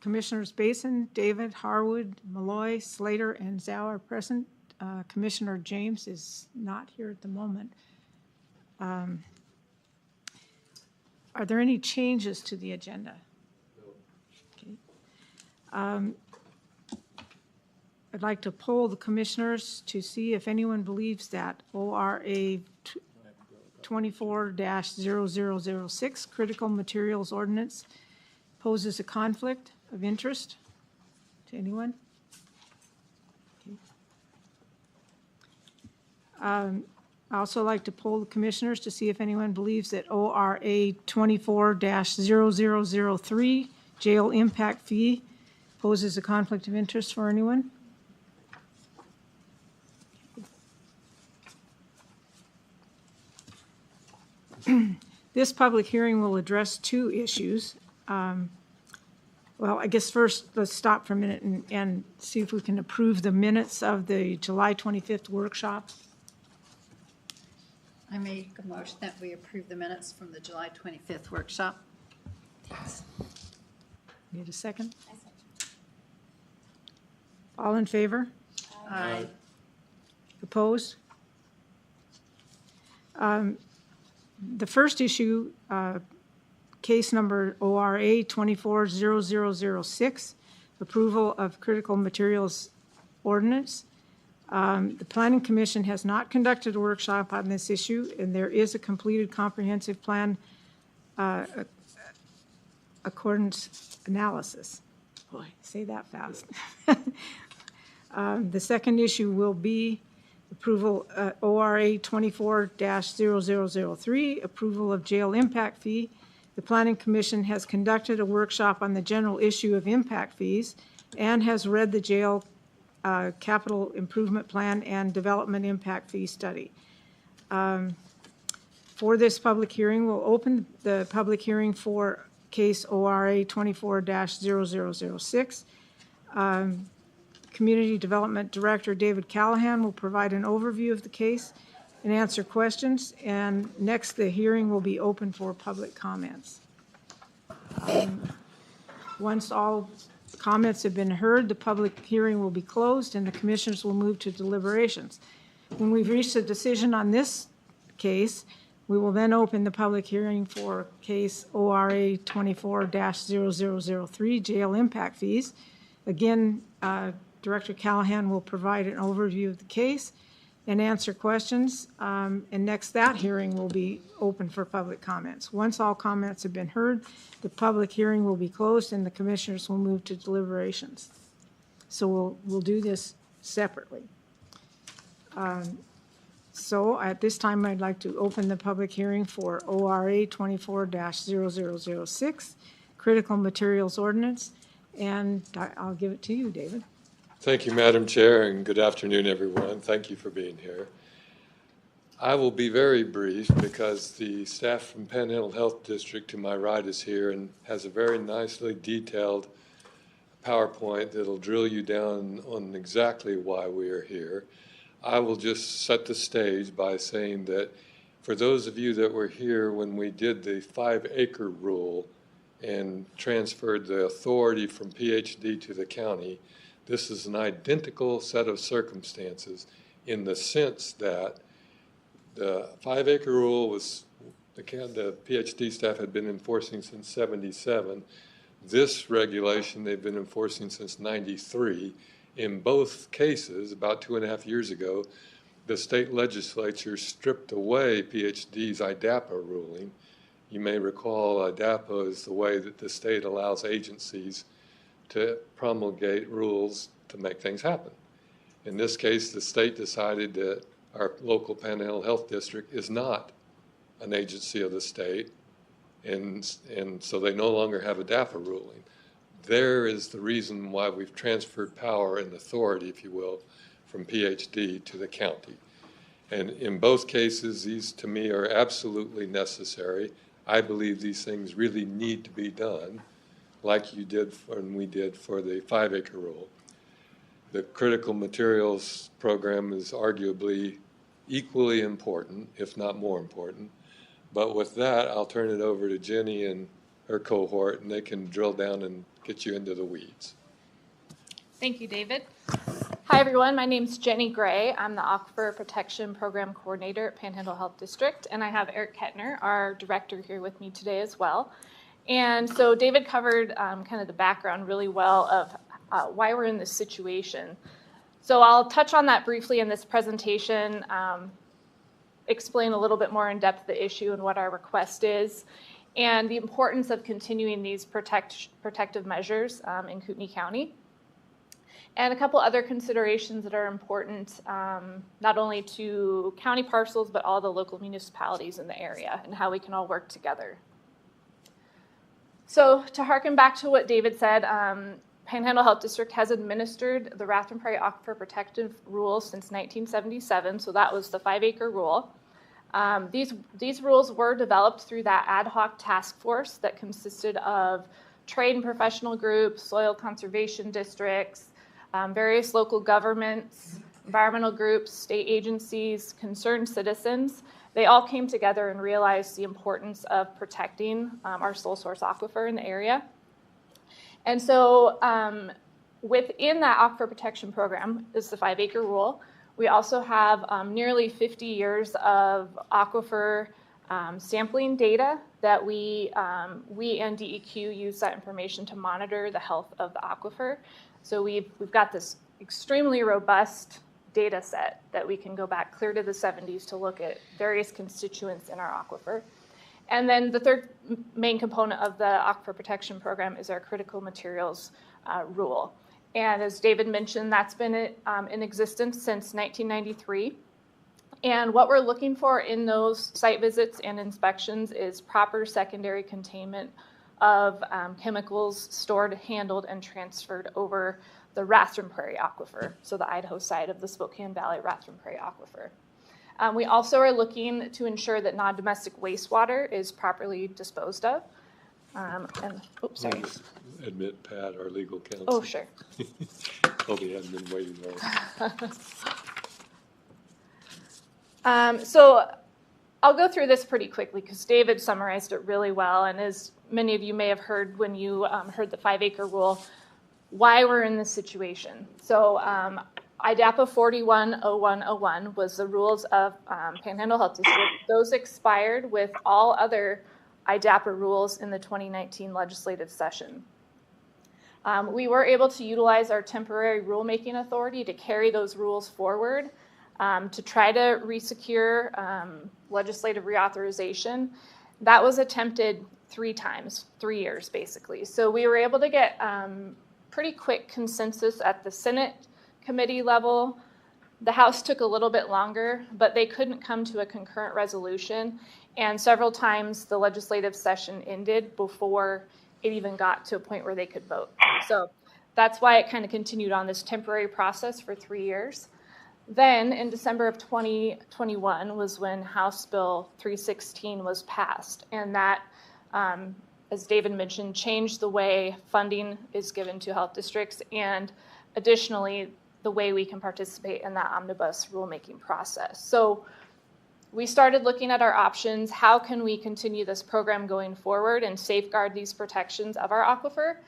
Commissioners Basin, David, Harwood, Malloy, Slater, and Zhao are present. Commissioner James is not here at the moment. Are there any changes to the agenda? No. Okay. I'd like to poll the commissioners to see if anyone believes that ORA 24-0006 Critical Materials Ordinance poses a conflict of interest to anyone. Okay. I also like to poll the commissioners to see if anyone believes that ORA 24-0003 jail impact fee poses a conflict of interest for anyone. This public hearing will address two issues. Well, I guess first let's stop for a minute and see if we can approve the minutes of the July 25th workshop. I make a motion that we approve the minutes from the July 25th workshop. Thanks. Need a second? All in favor? Aye. Opposed? The first issue, case number ORA 24-0006, approval of critical materials ordinance. The Planning Commission has not conducted a workshop on this issue, and there is a completed comprehensive plan accordance analysis. Boy, say that fast. The second issue will be approval ORA 24-0003, approval of jail impact fee. The Planning Commission has conducted a workshop on the general issue of impact fees and has read the jail capital improvement plan and development impact fee study. For this public hearing, we'll open the public hearing for case ORA 24-0006. Community Development Director David Callahan will provide an overview of the case and answer questions. And next, the hearing will be open for public comments. Once all comments have been heard, the public hearing will be closed and the commissioners will move to deliberations. When we've reached a decision on this case, we will then open the public hearing for case ORA 24-0003, jail impact fees. Again, Director Callahan will provide an overview of the case and answer questions. And next, that hearing will be open for public comments. Once all comments have been heard, the public hearing will be closed and the commissioners will move to deliberations. So we'll do this separately. So at this time, I'd like to open the public hearing for ORA 24-0006, Critical Materials Ordinance. And I'll give it to you, David. Thank you, Madam Chair, and good afternoon, everyone. Thank you for being here. I will be very brief because the staff from Panhandle Health District to my right is here and has a very nicely detailed PowerPoint that'll drill you down on exactly why we are here. I will just set the stage by saying that for those of you that were here when we did the 5-acre rule and transferred the authority from PhD to the county, this is an identical set of circumstances in the sense that the 5-acre rule was the PhD staff had been enforcing since '77. This regulation they've been enforcing since '93. In both cases, about 2.5 years ago, the state legislature stripped away PhD's IDAPA ruling. You may recall IDAPA is the way that the state allows agencies to promulgate rules to make things happen. In this case, the state decided that our local Panhandle Health District is not an agency of the state, and so they no longer have a DAPA ruling. There is the reason why we've transferred power and authority, if you will, from PhD to the county. And in both cases, these to me are absolutely necessary. I believe these things really need to be done, like you did and we did for the 5-acre rule. The critical materials program is arguably equally important, if not more important. But with that, I'll turn it over to Jenny and her cohort, and they can drill down and get you into the weeds. Thank you, David. Hi, everyone. My name is Jenny Gray. I'm the Aquifer Protection Program Coordinator at Panhandle Health District, and I have Eric Kettner, our director, here with me today as well. And so David covered kind of the background really well of why we're in this situation. So I'll touch on that briefly in this presentation, explain a little bit more in depth the issue and what our request is, and the importance of continuing these protective measures in Kootenai County. And a couple other considerations that are important, not only to county parcels, but all the local municipalities in the area and how we can all work together. So to harken back to what David said, Panhandle Health District has administered the Rathdrum Prairie Aquifer Protective Rules since 1977, so that was the 5-acre rule. These rules were developed through that ad hoc task force that consisted of trade and professional groups, soil conservation districts, various local governments, environmental groups, state agencies, concerned citizens. They all came together and realized the importance of protecting our sole source aquifer in the area. And so within that aquifer protection program is the 5-acre rule. We also have nearly 50 years of aquifer sampling data that we and DEQ use that information to monitor the health of the aquifer. So we've got this extremely robust data set that we can go back clear to the 70s to look at various constituents in our aquifer. And then the third main component of the Aquifer Protection Program is our critical materials rule. And as David mentioned, that's been in existence since 1993. And what we're looking for in those site visits and inspections is proper secondary containment of chemicals stored, handled, and transferred over the Rathdrum Prairie Aquifer, so the Idaho side of the Spokane Valley Rathdrum Prairie Aquifer. We also are looking to ensure that non-domestic wastewater is properly disposed of. Oops, sorry. Admit Pat, our legal counsel. Oh, sure. Toby hadn't been waiting long. So I'll go through this pretty quickly because David summarized it really well. And as many of you may have heard when you heard the 5-acre rule, why we're in this situation. So IDAPA 410101 was the rules of Panhandle Health District. Those expired with all other IDAPA rules in the 2019 legislative session. We were able to utilize our temporary rulemaking authority to carry those rules forward to try to resecure legislative reauthorization. That was attempted 3 times, 3 years basically. So we were able to get pretty quick consensus at the Senate committee level. The House took a little bit longer, but they couldn't come to a concurrent resolution. And several times the legislative session ended before it even got to a point where they could vote. So that's why it kind of continued on this temporary process for 3 years. Then in December of 2021 was when House Bill 316 was passed. And that, as David mentioned, changed the way funding is given to health districts and additionally the way we can participate in that omnibus rulemaking process. So we started looking at our options. How can we continue this program going forward and safeguard these protections of our aquifer?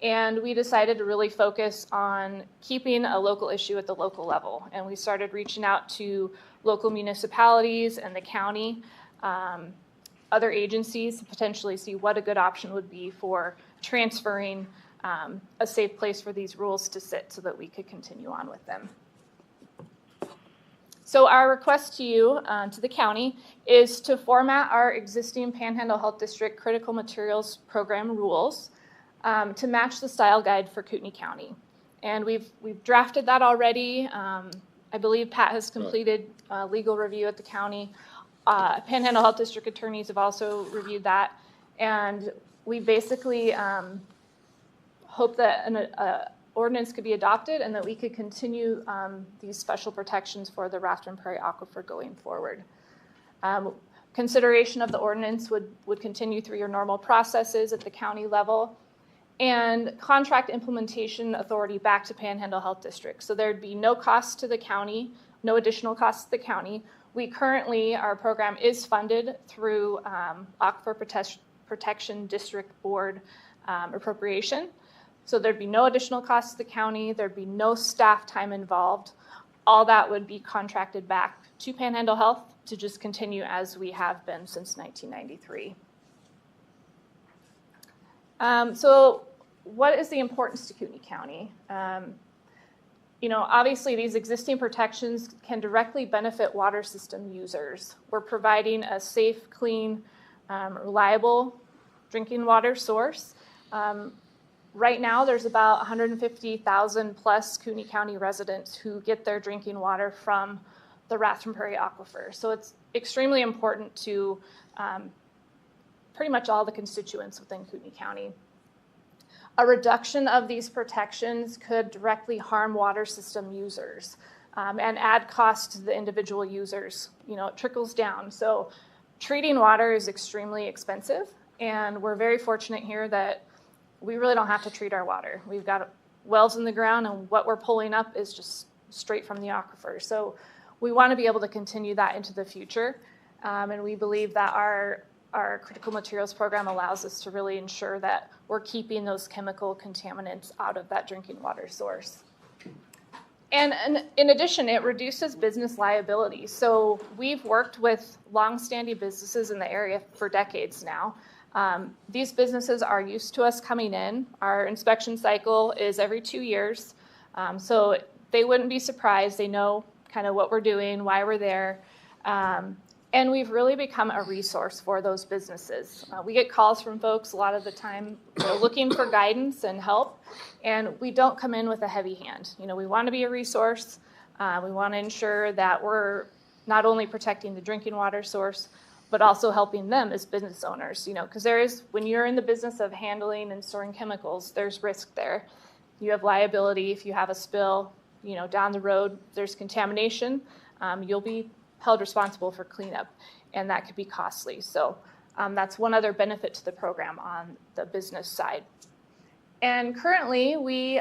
And we decided to really focus on keeping a local issue at the local level. And we started reaching out to local municipalities and the county, other agencies to potentially see what a good option would be for transferring a safe place for these rules to sit so that we could continue on with them. So our request to you, to the county, is to format our existing Panhandle Health District Critical Materials Program rules to match the style guide for Kootenai County. And we've drafted that already. I believe Pat has completed legal review at the county. Panhandle Health District attorneys have also reviewed that. And we basically hope that an ordinance could be adopted and that we could continue these special protections for the Rathdrum Prairie Aquifer going forward. Consideration of the ordinance would continue through your normal processes at the county level and contract implementation authority back to Panhandle Health District. So there'd be no cost to the county, no additional cost to the county. We currently, our program is funded through Aquifer Protection District Board appropriation. So there'd be no additional cost to the county, there'd be no staff time involved. All that would be contracted back to Panhandle Health to just continue as we have been since 1993. So what is the importance to Kootenai County? Obviously these existing protections can directly benefit water system users. We're providing a safe, clean, reliable drinking water source. Right now, there's about 150,000 plus Kootenai County residents who get their drinking water from the Rathdrum Prairie Aquifer. So it's extremely important to pretty much all the constituents within Kootenai County. A reduction of these protections could directly harm water system users and add cost to the individual users. It trickles down. So treating water is extremely expensive, and we're very fortunate here that we really don't have to treat our water. We've got wells in the ground, and what we're pulling up is just straight from the aquifer. So we want to be able to continue that into the future, and we believe that our critical materials program allows us to really ensure that we're keeping those chemical contaminants out of that drinking water source. And in addition, it reduces business liability. So we've worked with longstanding businesses in the area for decades now. These businesses are used to us coming in. Our inspection cycle is every 2 years. So they wouldn't be surprised. They know kind of what we're doing, why we're there. And we've really become a resource for those businesses. We get calls from folks a lot of the time looking for guidance and help, and we don't come in with a heavy hand. We want to be a resource. We want to ensure that we're not only protecting the drinking water source, but also helping them as business owners, because when you're in the business of handling and storing chemicals, there's risk there. You have liability if you have a spill, down the road, there's contamination, you'll be held responsible for cleanup, and that could be costly. So that's one other benefit to the program on the business side. And currently, we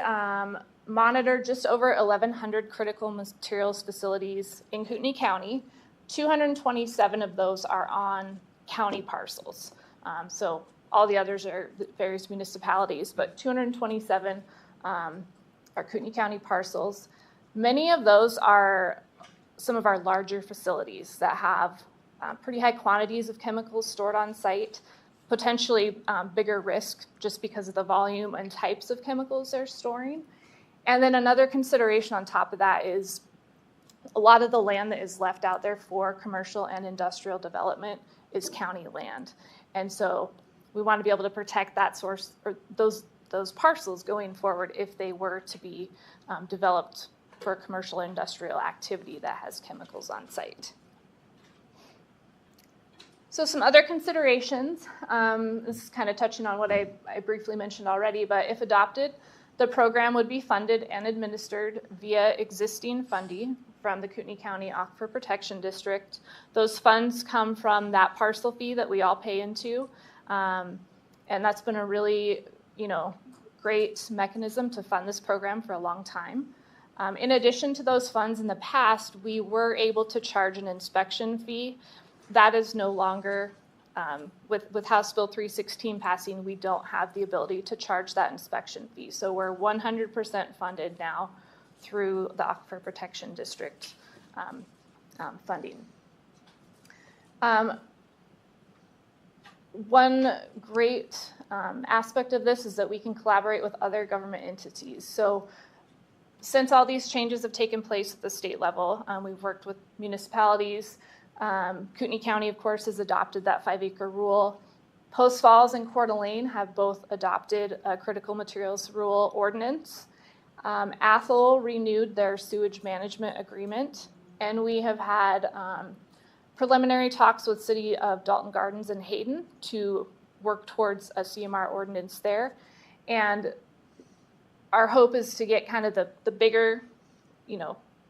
monitor just over 1,100 critical materials facilities in Kootenai County. 227 of those are on county parcels. So all the others are various municipalities, but 227 are Kootenai County parcels. Many of those are some of our larger facilities that have pretty high quantities of chemicals stored on site, potentially bigger risk just because of the volume and types of chemicals they're storing. And then another consideration on top of that is a lot of the land that is left out there for commercial and industrial development is county land. And so we want to be able to protect that source or those parcels going forward if they were to be developed for commercial and industrial activity that has chemicals on site. So some other considerations, this is kind of touching on what I briefly mentioned already, but if adopted, the program would be funded and administered via existing funding from the Kootenai County Aquifer Protection District. Those funds come from that parcel fee that we all pay into, and that's been a really, great mechanism to fund this program for a long time. In addition to those funds in the past, we were able to charge an inspection fee. That is no longer, with House Bill 316 passing, we don't have the ability to charge that inspection fee. So we're 100% funded now through the Aquifer Protection District funding. One great aspect of this is that we can collaborate with other government entities. So since all these changes have taken place at the state level, we've worked with municipalities. Kootenai County, of course, has adopted that 5-acre rule. Post Falls and Coeur d'Alene have both adopted a critical materials rule ordinance. Athol renewed their sewage management agreement, and we have had preliminary talks with City of Dalton Gardens and Hayden to work towards a CMR ordinance there. And our hope is to get kind of the bigger,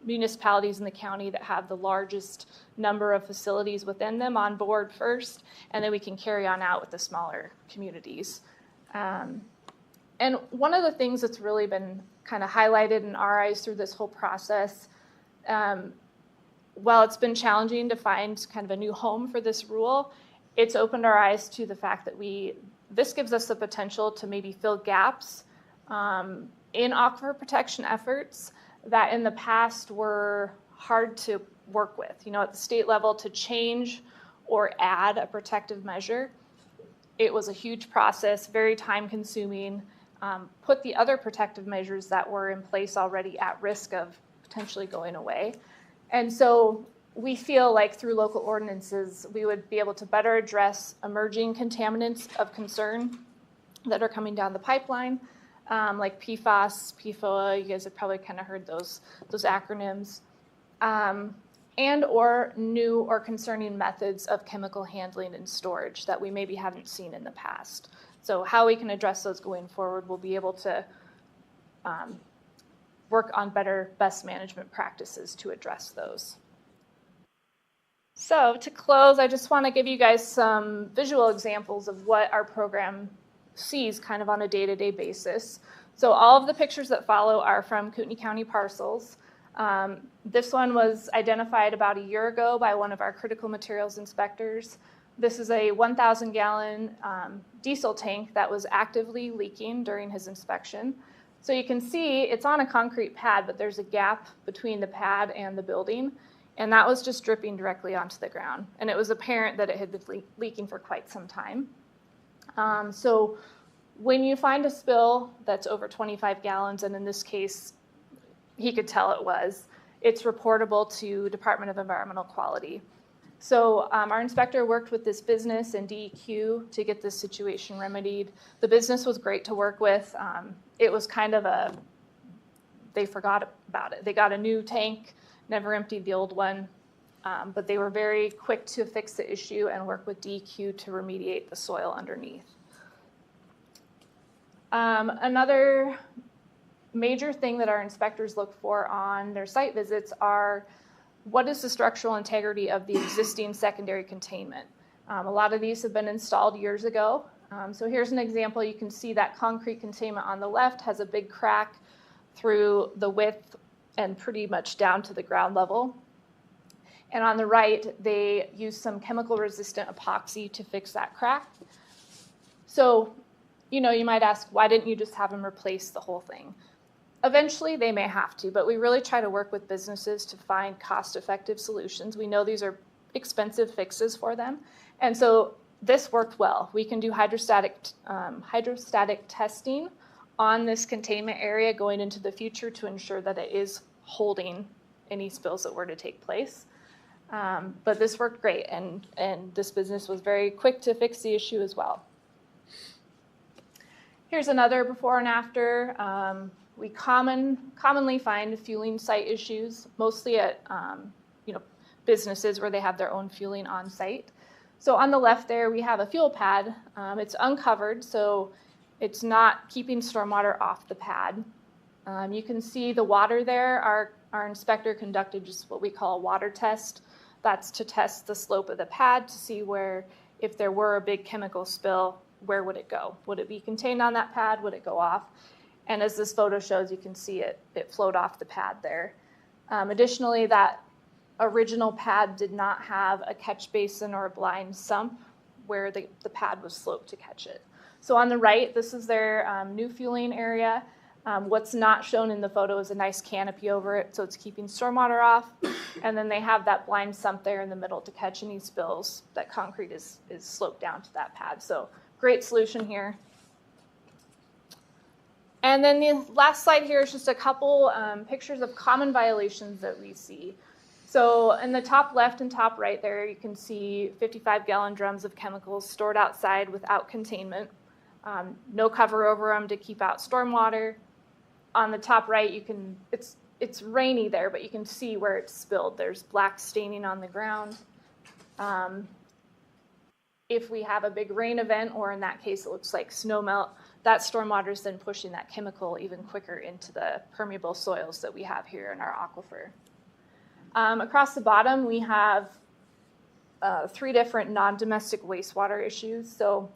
municipalities in the county that have the largest number of facilities within them on board first, and then we can carry on out with the smaller communities. And one of the things that's really been kind of highlighted in our eyes through this whole process, while it's been challenging to find kind of a new home for this rule, it's opened our eyes to the fact that this gives us the potential to maybe fill gaps in aquifer protection efforts that in the past were hard to work with. You know, at the state level, to change or add a protective measure, it was a huge process, very time consuming, put the other protective measures that were in place already at risk of potentially going away. And so we feel like through local ordinances, we would be able to better address emerging contaminants of concern that are coming down the pipeline, like PFAS, PFOA. You guys have probably kind of heard those acronyms, and or new or concerning methods of chemical handling and storage that we maybe haven't seen in the past. So how we can address those going forward, we'll be able to work on better best management practices to address those. So to close, I just want to give you guys some visual examples of what our program sees kind of on a day-to-day basis. So all of the pictures that follow are from Kootenai County parcels. This one was identified about a year ago by one of our critical materials inspectors. This is a 1,000-gallon diesel tank that was actively leaking during his inspection. So you can see it's on a concrete pad, but there's a gap between the pad and the building, and that was just dripping directly onto the ground. And it was apparent that it had been leaking for quite some time. So when you find a spill that's over 25 gallons, and in this case, he could tell it was, it's reportable to Department of Environmental Quality. So our inspector worked with this business and DEQ to get this situation remedied. The business was great to work with. It was kind of they forgot about it. They got a new tank, never emptied the old one, but they were very quick to fix the issue and work with DEQ to remediate the soil underneath. Another major thing that our inspectors look for on their site visits are what is the structural integrity of the existing secondary containment. A lot of these have been installed years ago. So here's an example. You can see that concrete containment on the left has a big crack through the width and pretty much down to the ground level. And on the right, they use some chemical resistant epoxy to fix that crack. So, you know, you might ask, why didn't you just have them replace the whole thing? Eventually, they may have to, but we really try to work with businesses to find cost-effective solutions. We know these are expensive fixes for them, and so this worked well. We can do hydrostatic testing on this containment area going into the future to ensure that it is holding any spills that were to take place. But this worked great, and this business was very quick to fix the issue as well. Here's another before and after. We commonly find fueling site issues, mostly at businesses where they have their own fueling on site. So on the left there, we have a fuel pad. It's uncovered, so it's not keeping stormwater off the pad. You can see the water there. Our inspector conducted just what we call a water test. That's to test the slope of the pad to see where, if there were a big chemical spill, where would it go? Would it be contained on that pad? Would it go off? And as this photo shows, you can see it flowed off the pad there. Additionally, that original pad did not have a catch basin or a blind sump where the pad was sloped to catch it. So on the right, this is their new fueling area. What's not shown in the photo is a nice canopy over it, so it's keeping stormwater off. And then they have that blind sump there in the middle to catch any spills. That concrete is sloped down to that pad. So great solution here. And then the last slide here is just a couple pictures of common violations that we see. So in the top left and top right there, you can see 55-gallon drums of chemicals stored outside without containment. No cover over them to keep out stormwater. On the top right, it's rainy there, but you can see where it's spilled. There's black staining on the ground. If we have a big rain event, or in that case, it looks like snow melt, that stormwater is then pushing that chemical even quicker into the permeable soils that we have here in our aquifer. Across the bottom, we have 3 different non-domestic wastewater issues. So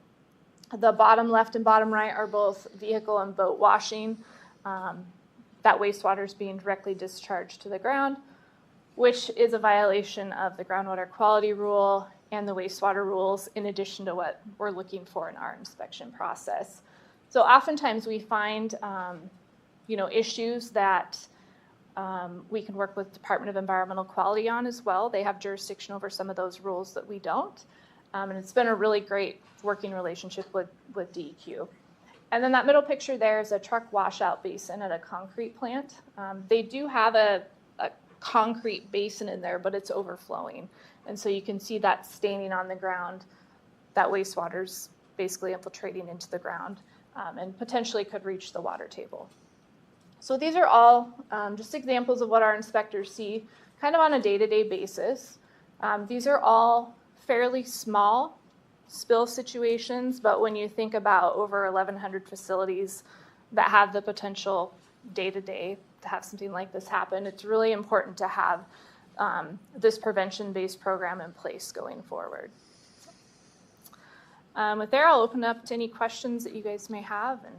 the bottom left and bottom right are both vehicle and boat washing. That wastewater is being directly discharged to the ground, which is a violation of the groundwater quality rule and the wastewater rules, in addition to what we're looking for in our inspection process. So oftentimes we find, issues that we can work with Department of Environmental Quality on as well. They have jurisdiction over some of those rules that we don't. And it's been a really great working relationship with DEQ. And then that middle picture there is a truck washout basin at a concrete plant. They do have a concrete basin in there, but it's overflowing. And so you can see that staining on the ground. That wastewater's basically infiltrating into the ground and potentially could reach the water table. So these are all just examples of what our inspectors see kind of on a day-to-day basis. These are all fairly small spill situations, but when you think about over 1,100 facilities that have the potential day-to-day to have something like this happen, it's really important to have this prevention-based program in place going forward. With there, I'll open up to any questions that you guys may have. And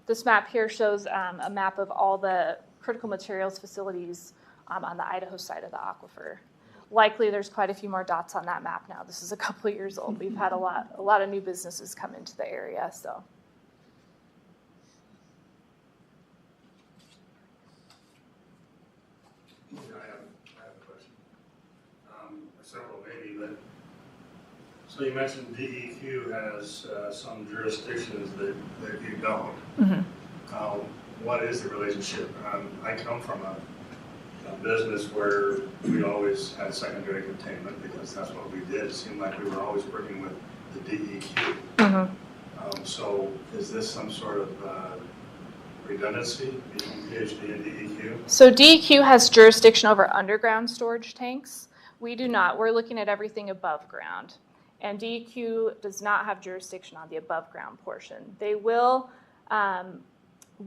this map here shows a map of all the critical materials facilities on the Idaho side of the aquifer. Likely there's quite a few more dots on that map now. This is a couple of years old. We've had a lot of new businesses come into the area, so. I have a question. Several maybe, but so you mentioned DEQ has some jurisdictions that you don't. Mm-hmm. What is the relationship? I come from a business where we always had secondary containment because that's what we did. It seemed like we were always working with the DEQ. Mm-hmm. So is this some sort of redundancy between PhD and DEQ? So DEQ has jurisdiction over underground storage tanks. We do not. We're looking at everything above ground. And DEQ does not have jurisdiction on the above ground portion. They will,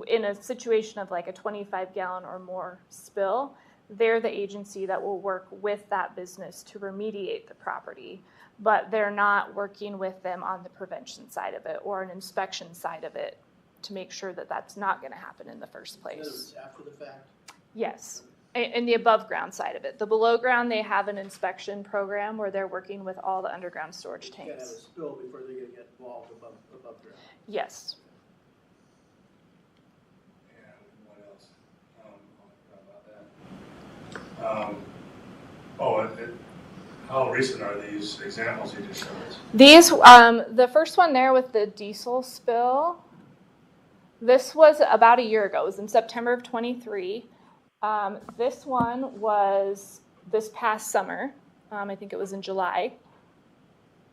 in a situation of like a 25-gallon or more spill, they're the agency that will work with that business to remediate the property, but they're not working with them on the prevention side of it or an inspection side of it to make sure that that's not going to happen in the first place. After the fact? Yes, in the above ground side of it. The below ground, they have an inspection program where they're working with all the underground storage You can't have a tanks. spill before they're going to get involved above ground. Yes. And what else? How recent are these examples you just showed us? These, the first one there with the diesel spill, this was about a year ago. It was in September of 23. This one was this past summer. I think it was in July.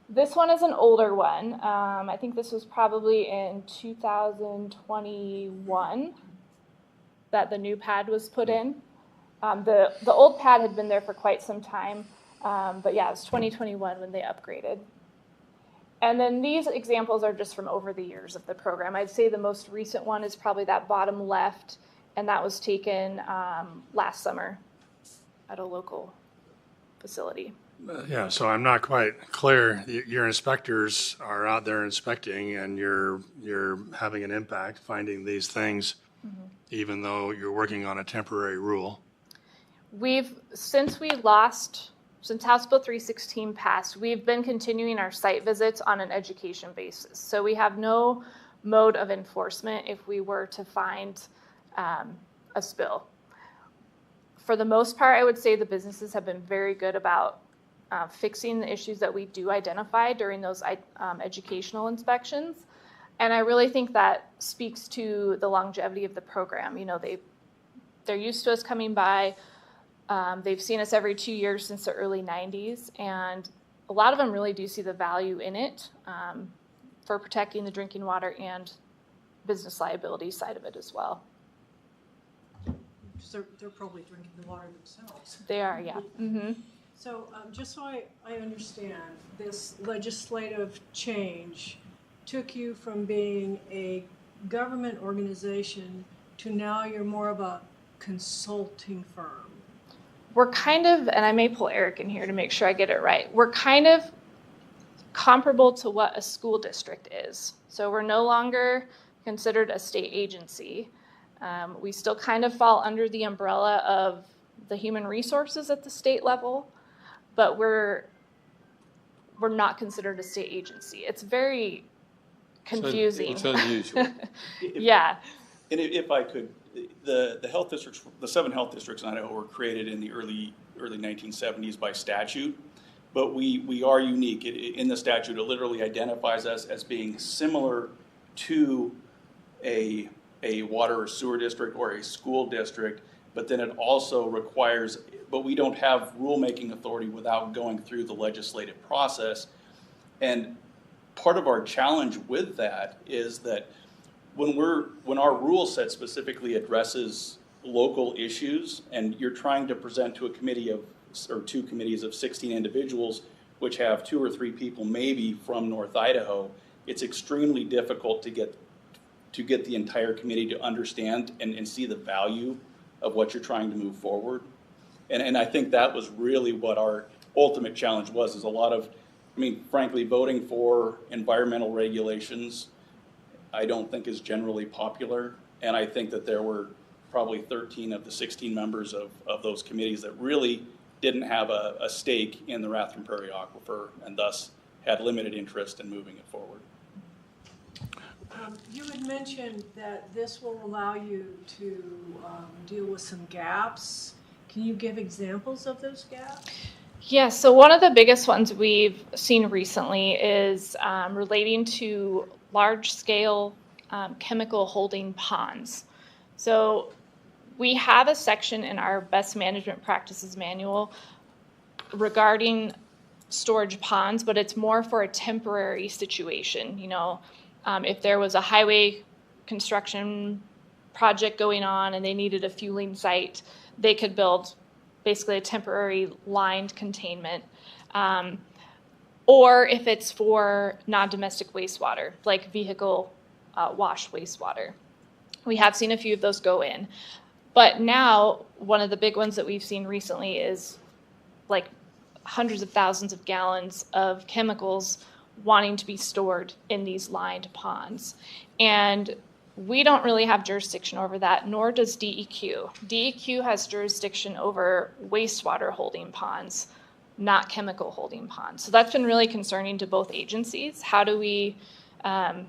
This one is an older one. I think this was probably in 2021 that the new pad was put in. The old pad had been there for quite some time, but yeah, it was 2021 when they upgraded. And then these examples are just from over the years of the program. I'd say the most recent one is probably that bottom left, and that was taken last summer at a local facility. Yeah, so I'm not quite clear. Your inspectors are out there inspecting, and you're having an impact finding these things, even though you're working on a temporary rule. Since House Bill 316 passed, we've been continuing our site visits on an education basis. So we have no mode of enforcement if we were to find a spill. For the most part, I would say the businesses have been very good about fixing the issues that we do identify during those educational inspections. And I really think that speaks to the longevity of the program. You know, they're used to us coming by. They've seen us every 2 years since the early 90s, and a lot of them really do see the value in it for protecting the drinking water and business liability side of it as well. They're probably drinking the water themselves. They are, yeah. Mm-hmm. So just so I understand, this legislative change took you from being a government organization to now you're more of a consulting firm. We're kind of, and I may pull Eric in here to make sure I get it right, we're kind of comparable to what a school district is. So we're no longer considered a state agency. We still kind of fall under the umbrella of the human resources at the state level, but we're not considered a state agency. It's very confusing. It's unusual. Yeah. And if I could, the health districts, the 7 health districts in Idaho were created in the early 1970s by statute, but we are unique. In the statute, it literally identifies us as being similar to a water or sewer district or a school district, but then it also requires, but we don't have rulemaking authority without going through the legislative process. And part of our challenge with that is that when our rule set specifically addresses local issues, and you're trying to present to a committee of, or 2 committees of 16 individuals, which have 2 or 3 people maybe from North Idaho, it's extremely difficult to get the entire committee to understand and see the value of what you're trying to move forward. And I think that was really what our ultimate challenge was, is a lot of, I mean, frankly, voting for environmental regulations, I don't think is generally popular. And I think that there were probably 13 of the 16 members of those committees that really didn't have a stake in the Rathdrum Prairie Aquifer, and thus had limited interest in moving it forward. You had mentioned that this will allow you to deal with some gaps. Can you give examples of those gaps? Yeah, so one of the biggest ones we've seen recently is relating to large-scale chemical holding ponds. So we have a section in our best management practices manual regarding storage ponds, but it's more for a temporary situation. You know, if there was a highway construction project going on and they needed a fueling site, they could build basically a temporary lined containment. Or if it's for non-domestic wastewater, like vehicle wash wastewater. We have seen a few of those go in. But now, one of the big ones that we've seen recently is like hundreds of thousands of gallons of chemicals wanting to be stored in these lined ponds. And we don't really have jurisdiction over that, nor does DEQ. DEQ has jurisdiction over wastewater holding ponds, not chemical holding ponds. So that's been really concerning to both agencies. How do we approach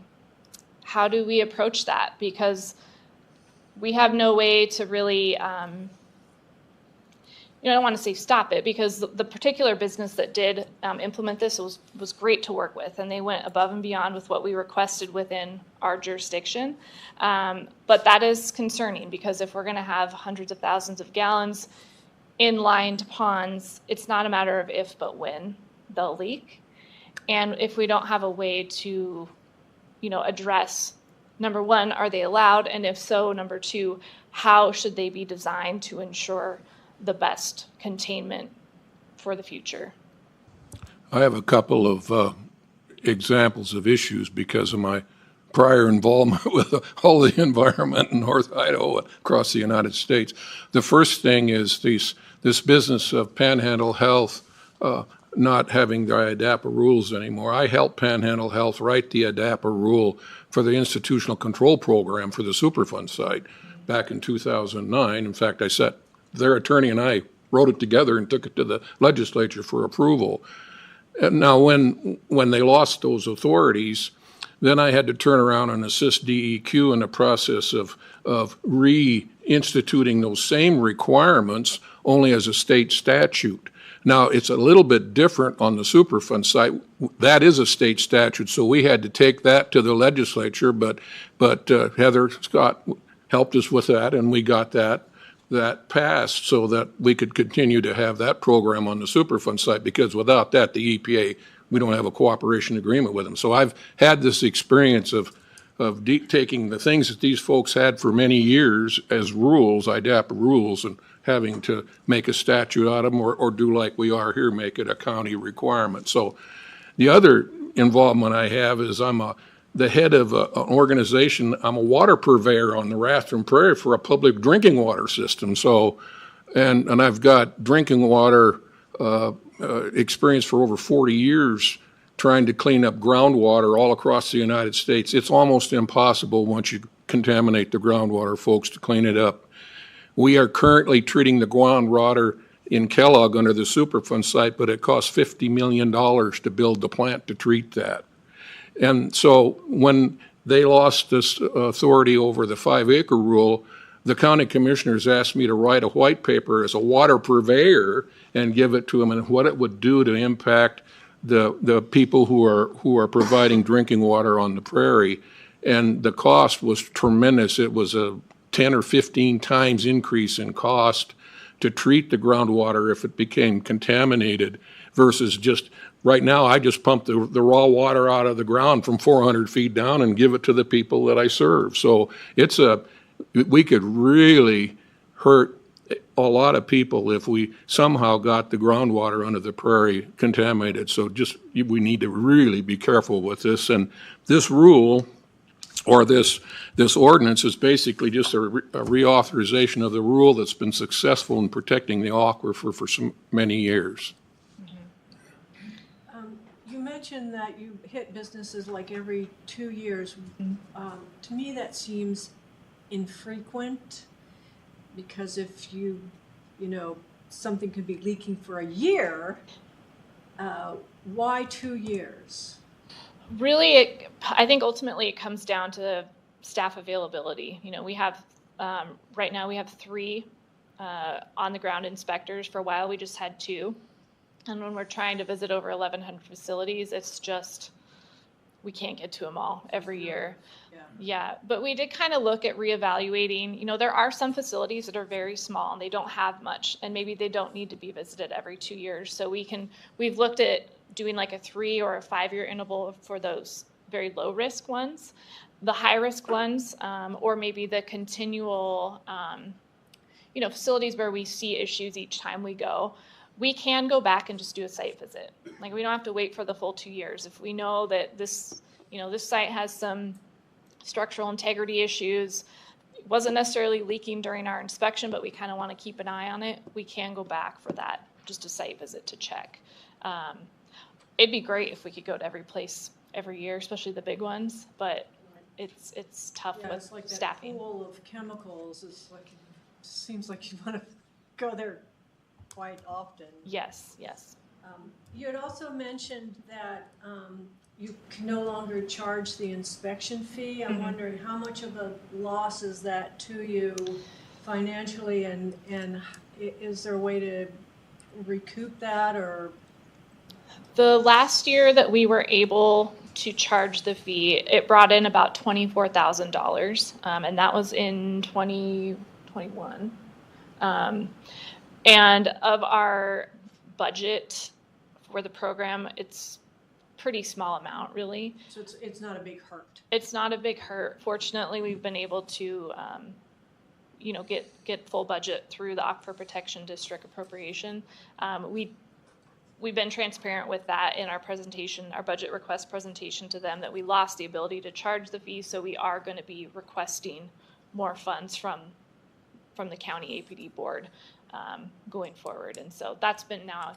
that? Because we have no way to really, I don't want to say stop it, because the particular business that did implement this was great to work with, and they went above and beyond with what we requested within our jurisdiction. But that is concerning, because if we're going to have hundreds of thousands of gallons in lined ponds, it's not a matter of if but when they'll leak. And if we don't have a way to, address, number one, are they allowed? And if so, number two, how should they be designed to ensure the best containment for the future? I have a couple of examples of issues because of my prior involvement with all the environment in North Idaho across the United States. The first thing is this business of Panhandle Health not having the IDAPA rules anymore. I helped Panhandle Health write the IDAPA rule for the institutional control program for the Superfund site back in 2009. In fact, their attorney and I wrote it together and took it to the legislature for approval. And now when they lost those authorities, then I had to turn around and assist DEQ in the process of reinstituting those same requirements only as a state statute. Now, it's a little bit different on the Superfund site. That is a state statute, so we had to take that to the legislature, but Heather Scott helped us with that, and we got that passed so that we could continue to have that program on the Superfund site, because without that, the EPA, we don't have a cooperation agreement with them. So I've had this experience of taking the things that these folks had for many years as rules, IDAPA rules, and having to make a statute out of them or do like we are here, make it a county requirement. So the other involvement I have is I'm the head of an organization. I'm a water purveyor on the Rathdrum Prairie for a public drinking water system. So, and I've got drinking water experience for over 40 years trying to clean up groundwater all across the United States. It's almost impossible once you contaminate the groundwater, folks, to clean it up. We are currently treating the groundwater in Kellogg under the Superfund site, but it costs $50 million to build the plant to treat that. And so when they lost this authority over the 5-acre rule, the county commissioners asked me to write a white paper as a water purveyor and give it to them, and what it would do to impact the people who are providing drinking water on the prairie. And the cost was tremendous. It was a 10 or 15 times increase in cost to treat the groundwater if it became contaminated versus just, right now, I just pump the raw water out of the ground from 400 feet down and give it to the people that I serve. So we could really hurt a lot of people if we somehow got the groundwater under the prairie contaminated. So we need to really be careful with this. And this rule, or this ordinance, is basically just a reauthorization of the rule that's been successful in protecting the aquifer for so many years. You mentioned that you hit businesses like every 2 years. To me, that seems infrequent, because if you know, something could be leaking for a year, why 2 years? Really, I think ultimately it comes down to staff availability. You know, we have, right now we have 3 on-the-ground inspectors. For a while, we just had 2. And when we're trying to visit over 1,100 facilities, it's just, we can't get to them all every year. Yeah, but we did kind of look at reevaluating. You know, there are some facilities that are very small and they don't have much, and maybe they don't need to be visited every 2 years. So we've looked at doing like a 3 or a 5-year interval for those very low risk ones. The high risk ones, or maybe the continual, you know, facilities where we see issues each time we go, we can go back and just do a site visit. Like, we don't have to wait for the full 2 years. If we know that this, you know, this site has some structural integrity issues, it wasn't necessarily leaking during our inspection, but we kind of want to keep an eye on it, we can go back for that, just a site visit to check. It'd be great if we could go to every place every year, especially the big ones, but it's tough with it's like staffing. That pool of chemicals is like, it seems like you want to go there quite often. Yes. You had also mentioned that you can no longer charge the inspection fee. I'm wondering how much of a loss is that to you financially, and is there a way to recoup that? Or The last year that we were able to charge the fee, it brought in about $24,000, and that was in 2021. And of our budget for the program, it's pretty small amount, really. so it's not a big hurt. It's not a big hurt. Fortunately, we've been able to, you know, get full budget through the Aquifer Protection District appropriation. We've been transparent with that in our presentation, our budget request presentation to them, that we lost the ability to charge the fee, so we are going to be requesting more funds from the county APD board going forward. And so that's been now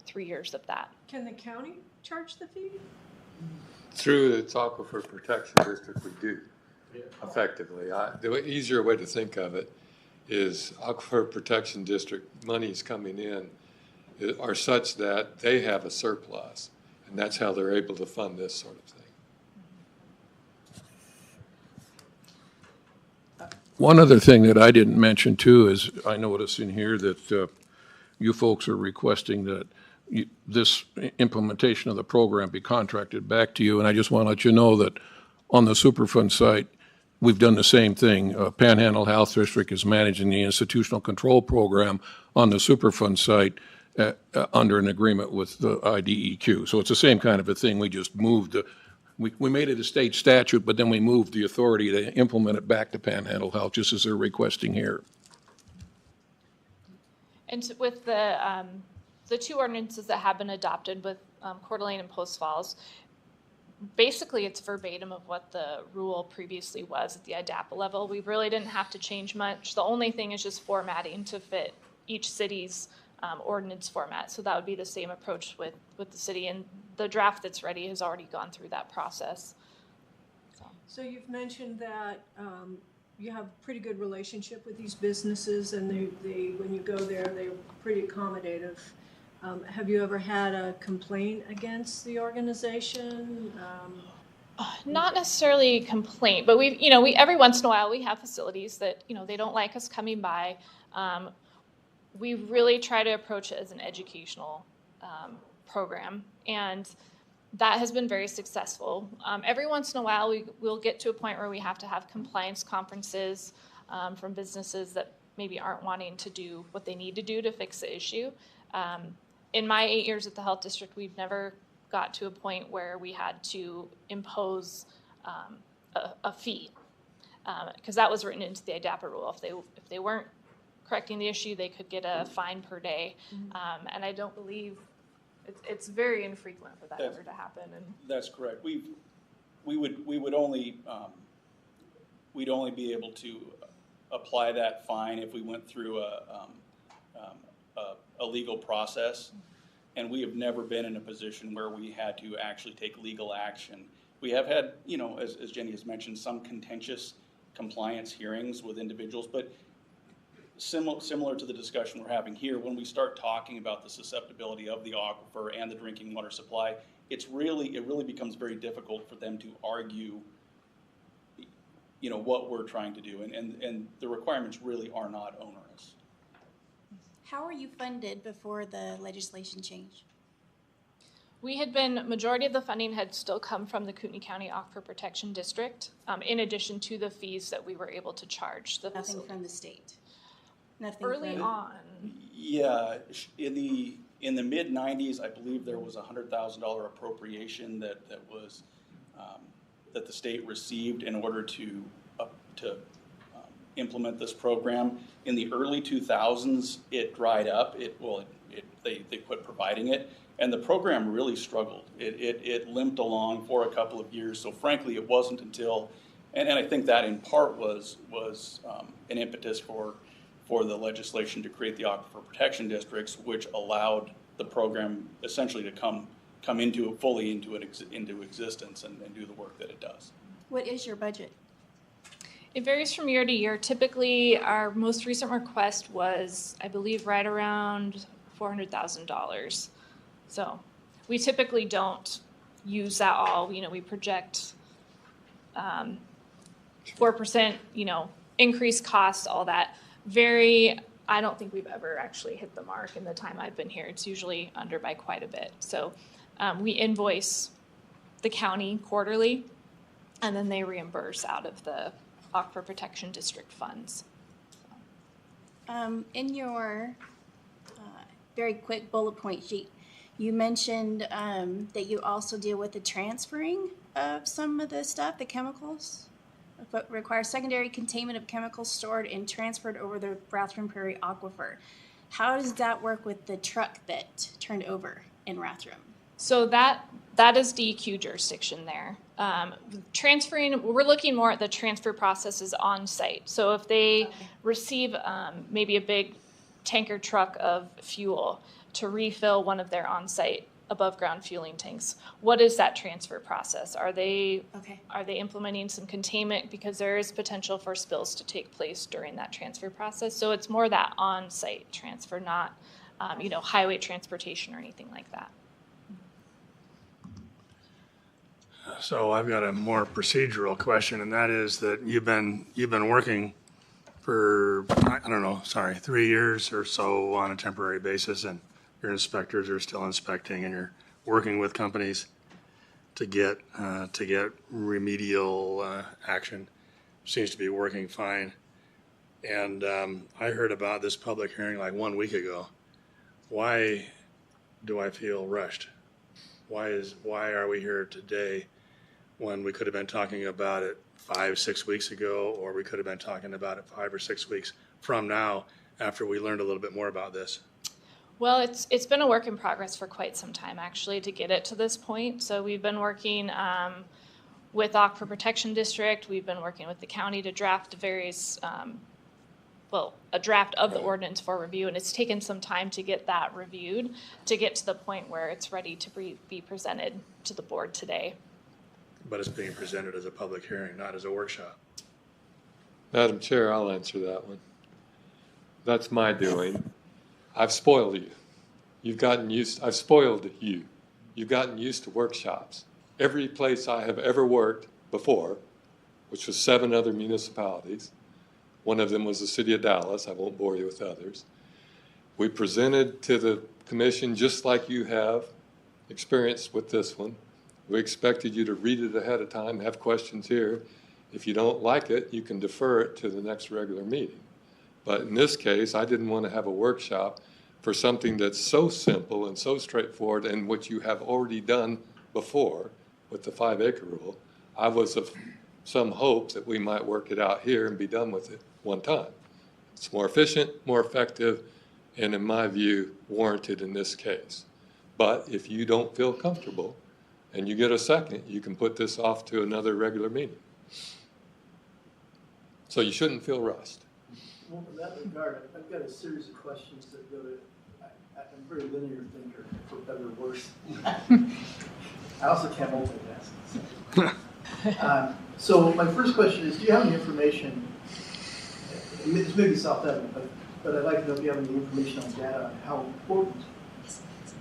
3 years of that. Can the county charge the fee? Through its Aquifer Protection District, we do, effectively. The easier way to think of it is Aquifer Protection District monies coming in are such that they have a surplus, and that's how they're able to fund this sort of thing. One other thing that I didn't mention too is I notice in here that you folks are requesting that this implementation of the program be contracted back to you, and I just want to let you know that on the Superfund site, we've done the same thing. Panhandle Health District is managing the institutional control program on the Superfund site under an agreement with the IDEQ. So it's the same kind of a thing. We just moved we made it a state statute, but then we moved the authority to implement it back to Panhandle Health, just as they're requesting here. And with the 2 ordinances that have been adopted with Coeur d'Alene and Post Falls, basically it's verbatim of what the rule previously was at the IDAPA level. We really didn't have to change much. The only thing is just formatting to fit each city's ordinance format. So that would be the same approach with the city, and the draft that's ready has already gone through that process. So you've mentioned that you have a pretty good relationship with these businesses, and they when you go there, they're pretty accommodative. Have you ever had a complaint against the organization? Not necessarily a complaint, but we every once in a while we have facilities that, they don't like us coming by. We really try to approach it as an educational program, and that has been very successful. Every once in a while we'll get to a point where we have to have compliance conferences from businesses that maybe aren't wanting to do what they need to do to fix the issue. In my 8 years at the health district, we've never got to a point where we had to impose a fee, because that was written into the IDAPA rule. If they weren't correcting the issue, they could get a fine per day, and I don't believe it's very infrequent for that ever to happen. And that's correct. We'd only be able to apply that fine if we went through a legal process. And we have never been in a position where we had to actually take legal action. We have had, as Jenny has mentioned, some contentious compliance hearings with individuals, but similar to the discussion we're having here, when we start talking about the susceptibility of the aquifer and the drinking water supply, it really becomes very difficult for them to argue, what we're trying to do, and the requirements really are not onerous. How are you funded before the legislation change? Majority of the funding had still come from the Kootenai County Aquifer Protection District, in addition to the fees that we were able to charge the Nothing facility. from the state? Nothing Early on. Yeah, in the mid '90s, I believe there was a $100,000 appropriation that was that the state received in order to implement this program. In the early 2000s, it dried up. They quit providing it, and the program really struggled. It limped along for a couple of years. So frankly, it wasn't until, and I think that in part was an impetus for the legislation to create the Aquifer Protection Districts, which allowed the program essentially to come fully into existence and do the work that it does. What is your budget? It varies from year to year. Typically, our most recent request was, I believe, right around $400,000. So we typically don't use that all. We project 4%, increased costs, all that. I don't think we've ever actually hit the mark in the time I've been here. It's usually under by quite a bit. So we invoice the county quarterly, and then they reimburse out of the Aquifer Protection District funds. In your very quick bullet point sheet, you mentioned that you also deal with the transferring of some of the stuff, the chemicals, but require secondary containment of chemicals stored and transferred over the Rathdrum Prairie Aquifer. How does that work with the truck that turned over in Rathdrum? So that is DEQ jurisdiction there. Transferring, we're looking more at the transfer processes on site. So if they receive maybe a big tanker truck of fuel to refill one of their on-site above-ground fueling tanks, what is that transfer process? Are they implementing some containment, because there is potential for spills to take place during that transfer process? So it's more that on-site transfer, not highway transportation or anything like that. So I've got a more procedural question, and that is that you've been working for 3 years or so on a temporary basis, and your inspectors are still inspecting, and you're working with companies to get remedial action. Seems to be working fine. And I heard about this public hearing like 1 week ago. Why do I feel rushed? Why are we here today when we could have been talking about it 5-6 weeks ago, or we could have been talking about it 5 or 6 weeks from now after we learned a little bit more about this? Well, it's been a work in progress for quite some time, actually, to get it to this point. So we've been working with Aquifer Protection District. We've been working with the county to draft various, a draft of the ordinance for review, and it's taken some time to get that reviewed to get to the point where it's ready to be presented to the board today. But it's being presented as a public hearing, not as a workshop. Madam Chair, I'll answer that one. That's my doing. I've spoiled you. I've spoiled you. You've gotten used to workshops. every place I have ever worked before, which was 7 other municipalities. One of them was the city of Dallas. I won't bore you with others. We presented to the commission just like you have experience with this one. We expected you to read it ahead of time, have questions here. If you don't like it, you can defer it to the next regular meeting. But in this case, I didn't want to have a workshop for something that's so simple and so straightforward and what you have already done before with the 5-acre rule. I was of some hope that we might work it out here and be done with it one time. It's more efficient, more effective, and in my view, warranted in this case. But if you don't feel comfortable and you get a second, you can put this off to another regular meeting. So you shouldn't feel rushed. Well, in that regard, I've got a series of questions that go to, I'm a very linear thinker, for better or worse. I also can't multitask. So my first question is, do you have any information, this may be self-evident, but I'd like to know if you have any information on data on how important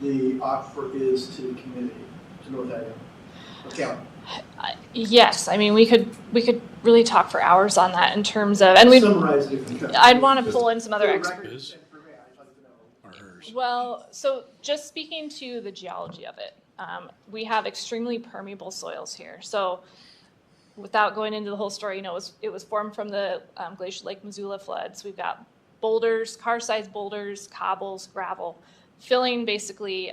the aquifer is to the community, to North Idaho, or county? Yes, I mean we could really talk for hours on that in terms of, and we. Summarize it if you could. I'd want to pull in some other experts. Or hers? Well, so just speaking to the geology of it, we have extremely permeable soils here. So without going into the whole story, you know, it was formed from the Glacial Lake Missoula floods. We've got boulders, car-sized boulders, cobbles, gravel, filling basically.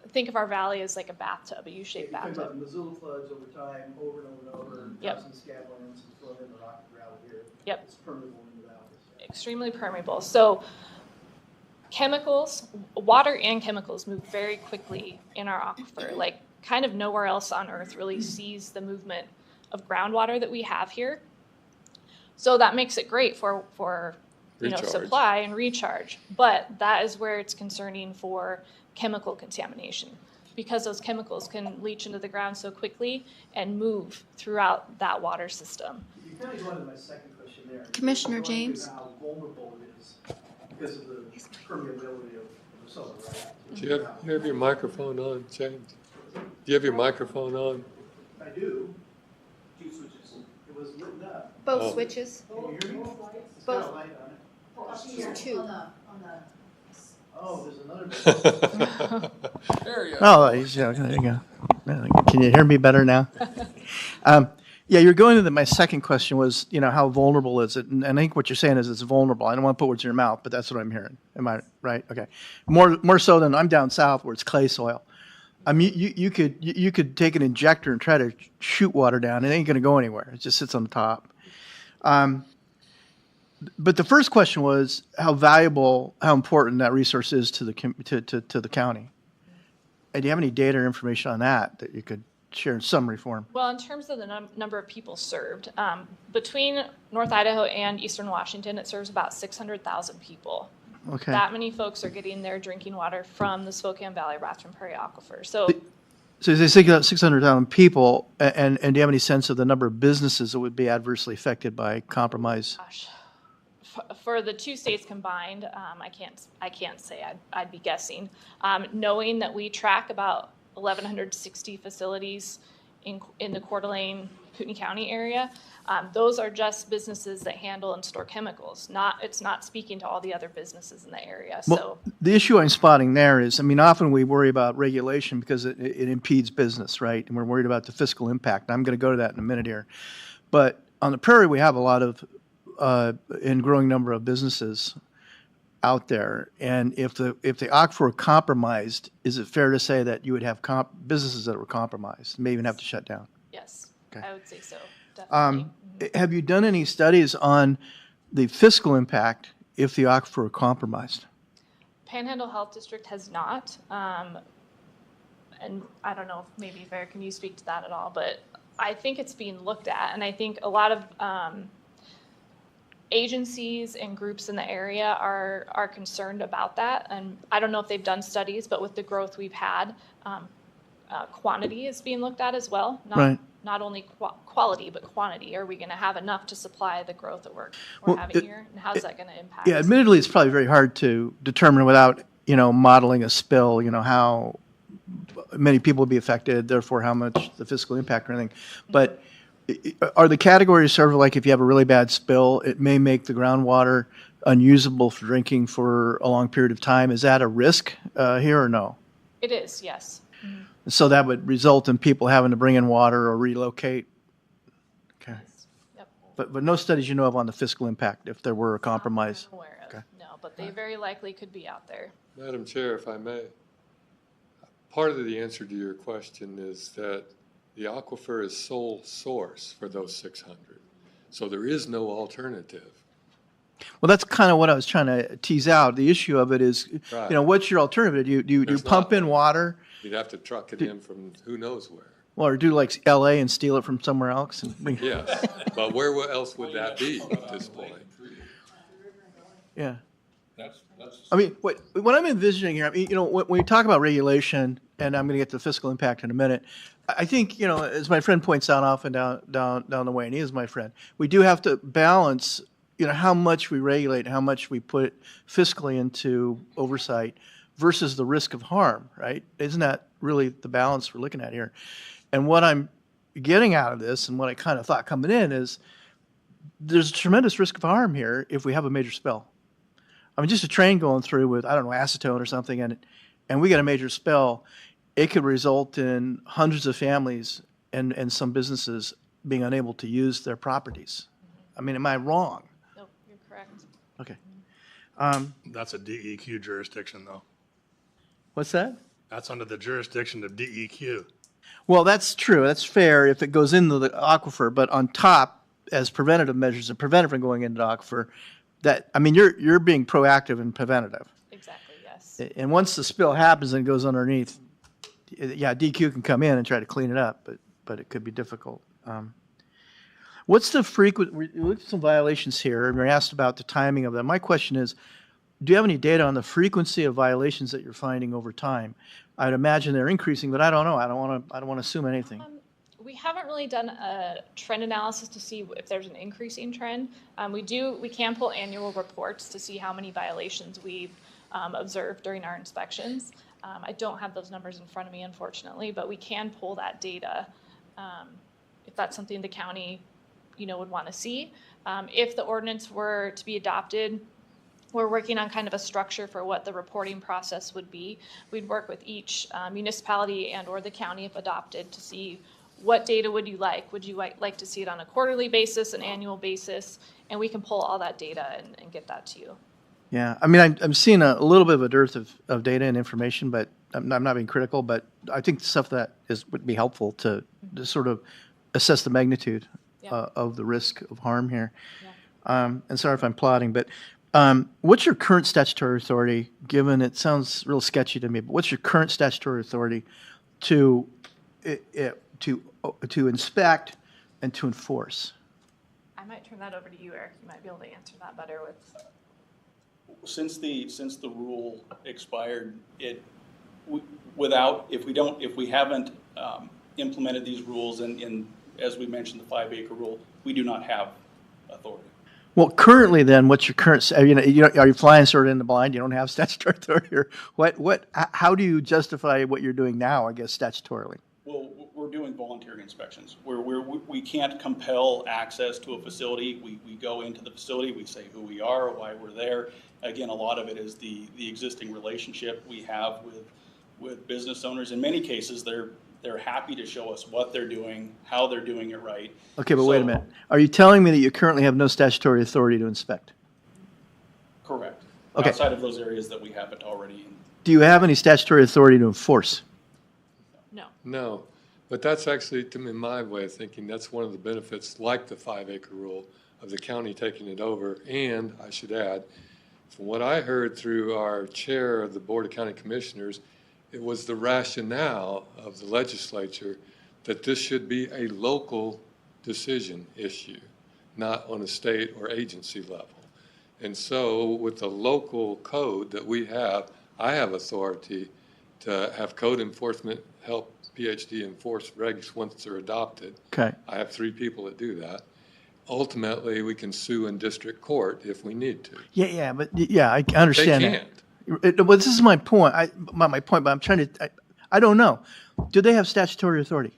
Think of our valley as like a bathtub, a U-shaped You're talking bathtub. about the Missoula floods over time, over and over and over, Yep. some scablands and flood in the rock and gravel here. Yep. It's permeable in the valleys. Extremely permeable. So chemicals, water and chemicals move very quickly in our aquifer. Like kind of nowhere else on earth really sees the movement of groundwater that we have here. So that makes it great for you know, Recharge. supply and recharge. But that is where it's concerning for chemical contamination, because those chemicals can leach into the ground so quickly and move throughout that water system. You kind of go into my second question there. Commissioner You're going into James? How vulnerable it is because of the permeability of the soil, right? Do you have your microphone on, James? Do you have your microphone on? I do. Two switches. It was lit up. Both Oh. switches. Can you hear me? It's Both. got a light on it. There's two. Oh, there's another. There you Oh, yeah, there you go. Can you hear me better now? Yeah, you're going to my second question was, you know, how vulnerable is it? And I think what you're saying is it's vulnerable. I don't want to put words in your mouth, but that's what I'm hearing. Am I right? Okay. More so than I'm down south where it's clay soil. I mean, you could take an injector and try to shoot water down. It ain't going to go anywhere. It just sits on the top. But the first question was how valuable, how important that resource is to the county. And do you have any data or information on that you could share in summary form? Well, in terms of the number of people served, between North Idaho and Eastern Washington, it serves about 600,000 people. Okay. That many folks are getting their drinking water from the Spokane Valley Rathdrum Prairie Aquifer. So they say about 600,000 people, and do you have any sense of the number of businesses that would be adversely affected by compromise? gosh, for the two states combined, I can't say. I'd be guessing. Knowing that we track about 1,160 facilities in the Coeur d'Alene, Kootenai County area, those are just businesses that handle and store chemicals. It's not speaking to all the other businesses in the area. Well, the issue I'm spotting there is, I mean, often we worry about regulation because it impedes business, right? And we're worried about the fiscal impact. I'm going to go to that in a minute here. But on the prairie, we have a lot of and growing number of businesses out there. And if the aquifer were compromised, is it fair to say that you would have businesses that were compromised, may even have to shut down? Yes, Okay. I would say so. Definitely. Have you done any studies on the fiscal impact if the aquifer were compromised? Panhandle Health District has not, and I don't know if maybe Vera, can you speak to that at all? But I think it's being looked at, and I think a lot of agencies and groups in the area are concerned about that. And I don't know if they've done studies, but with the growth we've had, quantity is being looked at as well. Right. Not only quality, but quantity. Are we going to have enough to supply the growth that we're Well, having here? And how's that going to impact? Yeah, admittedly, it's probably very hard to determine without, modeling a spill, how many people will be affected, therefore how much the fiscal impact or anything. But are the categories sort of like if you have a really bad spill, it may make the groundwater unusable for drinking for a long period of time? Is that a risk here or no? It is, yes. So that would result in people having to bring in water or relocate? Okay. Yep. But no studies you know of on the fiscal impact if there were a compromise? I'm aware of, Okay. no, but they very likely could be out there. Madam Chair, if I may, part of the answer to your question is that the aquifer is sole source for those 600. So there is no alternative. Well, that's kind of what I was trying to tease out. The issue of it is, Right. what's your alternative? Do you There's pump not in one. water? You'd have to truck it in from who knows where. Or do like LA and steal it from somewhere else? And bring, Yes, but where else would that be at this point? yeah. I mean, what I'm envisioning here, I mean, when we talk about regulation, and I'm going to get to the fiscal impact in a minute, I think, as my friend points out often down the way, and he is my friend, we do have to balance, how much we regulate, how much we put fiscally into oversight versus the risk of harm, right? Isn't that really the balance we're looking at here? And what I'm getting out of this, and what I kind of thought coming in, is there's a tremendous risk of harm here if we have a major spill. I mean, just a train going through with, I don't know, acetone or something, and we get a major spill, it could result in hundreds of families and some businesses being unable to use their properties. I mean, am I wrong? Nope, you're correct. Okay. That's a DEQ jurisdiction, though. What's that? That's under the jurisdiction of DEQ. Well, that's true. That's fair if it goes into the aquifer, but on top, as preventative measures to prevent it from going into the aquifer, you're being proactive and preventative. Exactly, yes. And once the spill happens and it goes underneath, DQ can come in and try to clean it up, but it could be difficult. What's the frequent? We looked at some violations here, and we're asked about the timing of them. My question is, do you have any data on the frequency of violations that you're finding over time? I'd imagine they're increasing, but I don't know. I don't want to assume anything. We haven't really done a trend analysis to see if there's an increasing trend. We can pull annual reports to see how many violations we've observed during our inspections. I don't have those numbers in front of me, unfortunately, but we can pull that data if that's something the county, would want to see. If the ordinance were to be adopted, we're working on kind of a structure for what the reporting process would be. We'd work with each municipality and or the county if adopted to see what data would you like? Would you like to see it on a quarterly basis, an annual basis? And we can pull all that data and get that to you. Yeah, I mean, I'm seeing a little bit of a dearth of data and information, but I'm not being critical, but I think the stuff that would be helpful to sort of assess the magnitude of the risk of harm here. Yeah. And sorry if I'm plotting, but what's your current statutory authority, given it sounds real sketchy to me, but what's your current statutory authority to inspect and to enforce? I might turn that over to you, Eric. You might be able to answer that better with. Since the rule expired, if we haven't implemented these rules in as we mentioned, the 5-acre rule, we do not have authority. Well, currently, then, what's your current? Are you flying sort of in the blind? You don't have statutory authority, or what? How do you justify what you're doing now? I guess statutorily. Well, we're doing voluntary inspections. We can't compel access to a facility. We go into the facility. We say who we are, why we're there. Again, a lot of it is the existing relationship we have with business owners. In many cases, they're happy to show us what they're doing, how they're doing it right. Okay, but wait a minute. Are you telling me that you currently have no statutory authority to inspect? Correct. Okay. Outside of those areas that we haven't already. Do you have any statutory authority to enforce? No. No, but that's actually, in my way of thinking, that's one of the benefits, like the 5-acre rule, of the county taking it over. And I should add, from what I heard through our chair of the Board of County Commissioners, it was the rationale of the legislature that this should be a local decision issue, not on a state or agency level. And so with the local code that we have, I have authority to have code enforcement help PhD enforce regs once they're adopted. Okay. I have 3 people that do that. Ultimately, we can sue in district court if we need to. But I understand they that. Can't. Well, this is my point. My point, but I'm trying to. I don't know. Do they have statutory authority?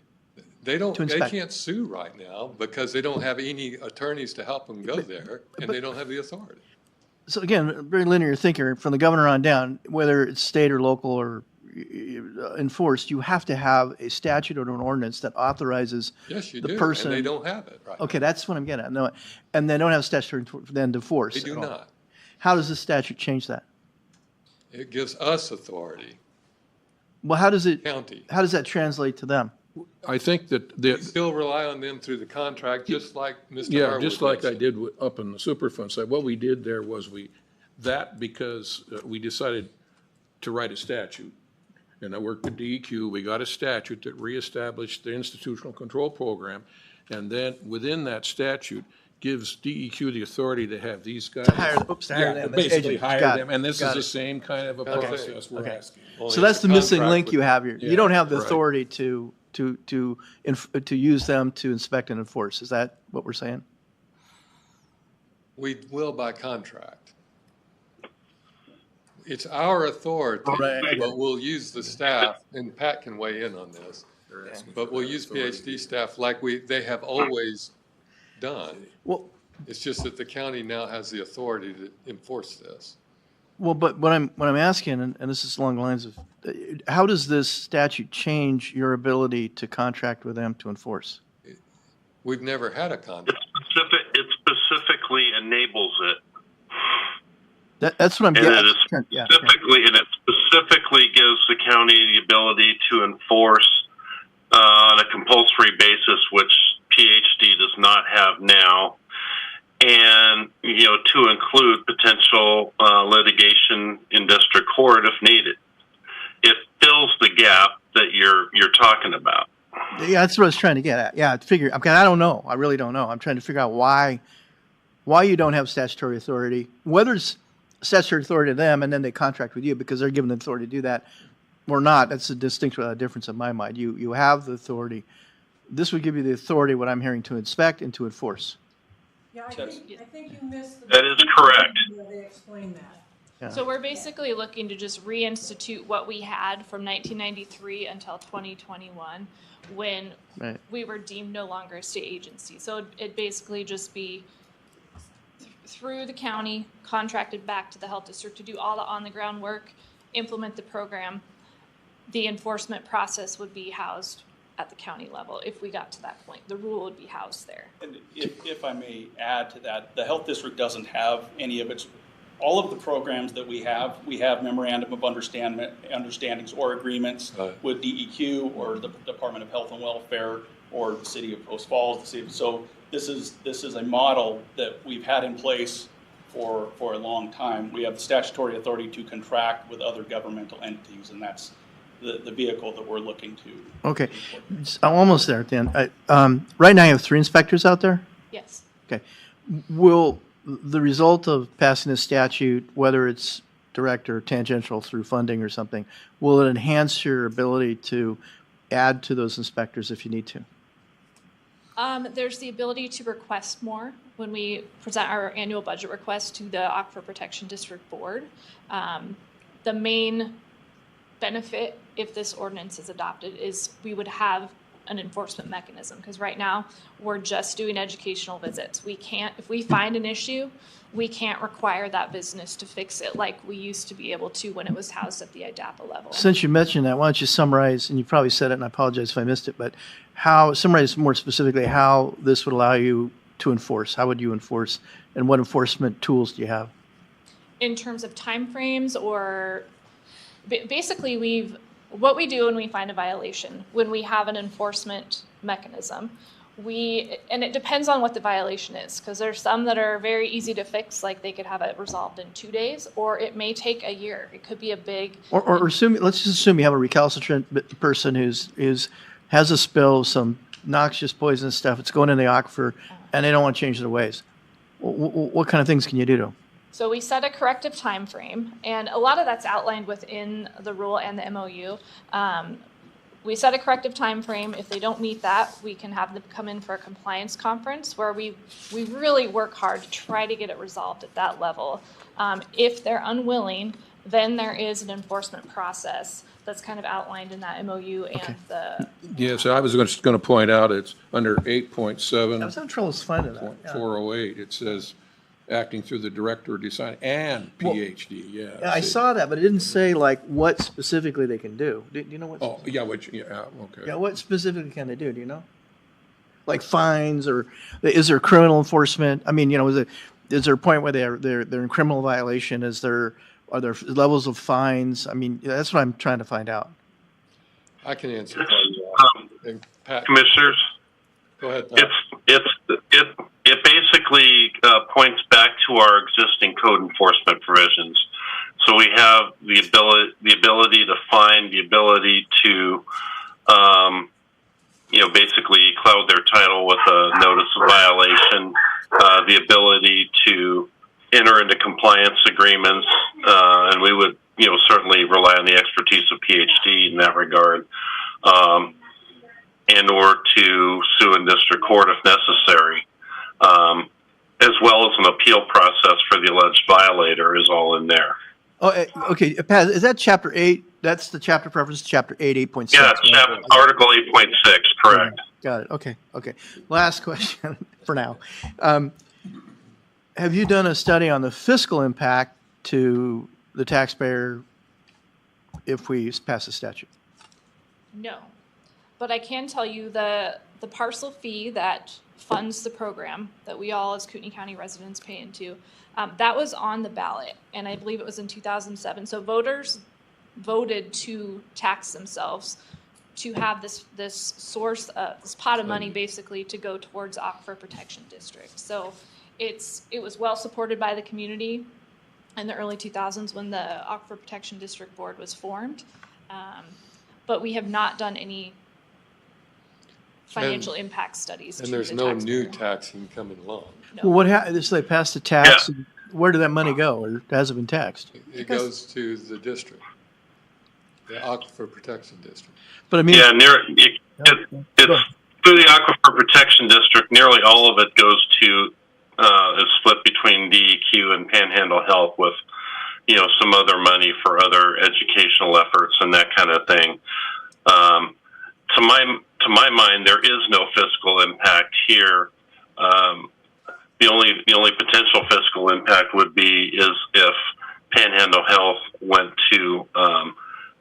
They don't, To they inspect. can't sue right now because they don't have any attorneys to help them go there, and they don't have the authority. So again, very linear thinker, from the governor on down, whether it's state or local or enforced, you have to have a statute or an ordinance that authorizes Yes, you the do, person. and they don't have it right Okay, now. that's what I'm getting at. No, and they don't have statutory then to force. They do at all. not. How does this statute change that? It gives us authority, Well, how does county. that translate to them? I think that We the, still rely on them through the contract, just like Mr. yeah, Harwood just like I mentioned. did up in the Superfund side. What we did there was because we decided to write a statute. And I worked with DEQ, we got a statute that reestablished the institutional control program. And then within that statute gives DEQ the authority to have these guys. To hire them. Yeah, As basically agents. hire Got them. it. And this is Got the it. same kind of a Okay. process we're Okay. asking. Only So that's it's the a missing contract link with- you have here. Yeah, You don't have the right. authority to use them to inspect and enforce. Is that what we're saying? We will by contract. It's our authority, Right. but we'll use the staff, and Pat can weigh in on this, but we'll use PhD staff like they have always done. Well, It's just that the county now has the authority to enforce this. but what I'm asking, and this is along the lines of, how does this statute change your ability to contract with them to enforce? We've never had a contract. It specifically enables it. That's what I'm And getting. it specifically gives the county the ability to enforce on a compulsory basis, which PhD does not have now, and to include potential litigation in district court if needed. It fills the gap that you're talking about. Yeah, that's what I was trying to get at. Yeah, I don't know. I really don't know. I'm trying to figure out why you don't have statutory authority, whether it's statutory authority to them and then they contract with you because they're given the authority to do that or not. That's a distinction without a difference in my mind. You have the authority. This would give you the authority, what I'm hearing, to inspect and to enforce. Yeah, I think you missed the. That is correct. Where they explain that. Yeah. So we're basically looking to just reinstitute what we had from 1993 until 2021, when Right. we were deemed no longer a state agency. So it'd basically just be through the county, contracted back to the health district to do all the on-the-ground work, implement the program. The enforcement process would be housed at the county level if we got to that point. The rule would be housed there. And if I may add to that, the health district doesn't have any of its, all of the programs that we have memorandum of understandings or agreements Right. with DEQ or the Department of Health and Welfare or the city of Post Falls. So this is a model that we've had in place for a long time. We have the statutory authority to contract with other governmental entities, and that's the vehicle that we're looking to. Okay. I'm almost there at the end. Right now, you have 3 inspectors out there? Yes. Okay. Will the result of passing this statute, whether it's direct or tangential through funding or something, will it enhance your ability to add to those inspectors if you need to? There's the ability to request more when we present our annual budget request to the Aquifer Protection District Board. The main benefit, if this ordinance is adopted, is we would have an enforcement mechanism, because right now we're just doing educational visits. We can't, if we find an issue, we can't require that business to fix it like we used to be able to when it was housed at the IDAPA level. Since you mentioned that, why don't you summarize, and you probably said it, and I apologize if I missed it, but summarize more specifically how this would allow you to enforce. How would you enforce, and what enforcement tools do you have? In terms of timeframes, or basically what we do when we find a violation, when we have an enforcement mechanism, and it depends on what the violation is, because there's some that are very easy to fix, like they could have it resolved in 2 days, or it may take a year. It could be a big. Or let's just assume you have a recalcitrant person who's has a spill of some noxious, poisonous stuff. It's going in the aquifer, and they don't want to change their ways. What kind of things can you do to them? So we set a corrective time frame, and a lot of that's outlined within the rule and the MOU. We set a corrective time frame. If they don't meet that, we can have them come in for a compliance conference where we really work hard to try to get it resolved at that level. If they're unwilling, then there is an enforcement process that's kind of outlined in that MOU and the, Yeah, so I was just going to point out, it's under 8.7. I was having trouble finding that. Yeah. 408, it says acting through the director of design and PhD, yeah. Yeah, I saw that, but it didn't say like what specifically they can do. Do you know what? Oh, yeah, okay. Yeah, what specifically can they do? Do you know? Like fines, or is there criminal enforcement? I mean, is there a point where they're in criminal violation? Are there levels of fines? I mean, that's what I'm trying to find out. I can answer. And Pat, Commissioners, go ahead, Pat. it basically points back to our existing code enforcement provisions. So we have the ability to fine, the ability to basically cloud their title with a notice of violation, the ability to enter into compliance agreements, and we would, certainly rely on the expertise of PhD in that regard, and or to sue in district court if necessary, as well as an appeal process for the alleged violator is all in there. Oh, okay, Pat, is that chapter 8? That's the chapter preference, chapter 8, 8.6. Yeah, right? Article 8.6, correct. Got it. Okay. Last question for now. Have you done a study on the fiscal impact to the taxpayer if we pass the statute? no. But I can tell you the parcel fee that funds the program that we all as Kootenai County residents pay into, that was on the ballot, and I believe it was in 2007. So voters voted to tax themselves to have this source, this pot of money basically to go towards Aquifer Protection District. So it was well supported by the community in the early 2000s when the Aquifer Protection District Board was formed. But we have not done any financial impact studies. And there's no new taxing coming along. No. Well, so they passed the tax. Yeah. Where did that money go, or has it been taxed? It goes to the district, the Aquifer Protection District. But I mean, yeah, it's through the Aquifer Protection District. Nearly all of it goes to is split between DEQ and Panhandle Health, with some other money for other educational efforts and that kind of thing. To my mind, there is no fiscal impact here. The only potential fiscal impact would be if Panhandle Health went to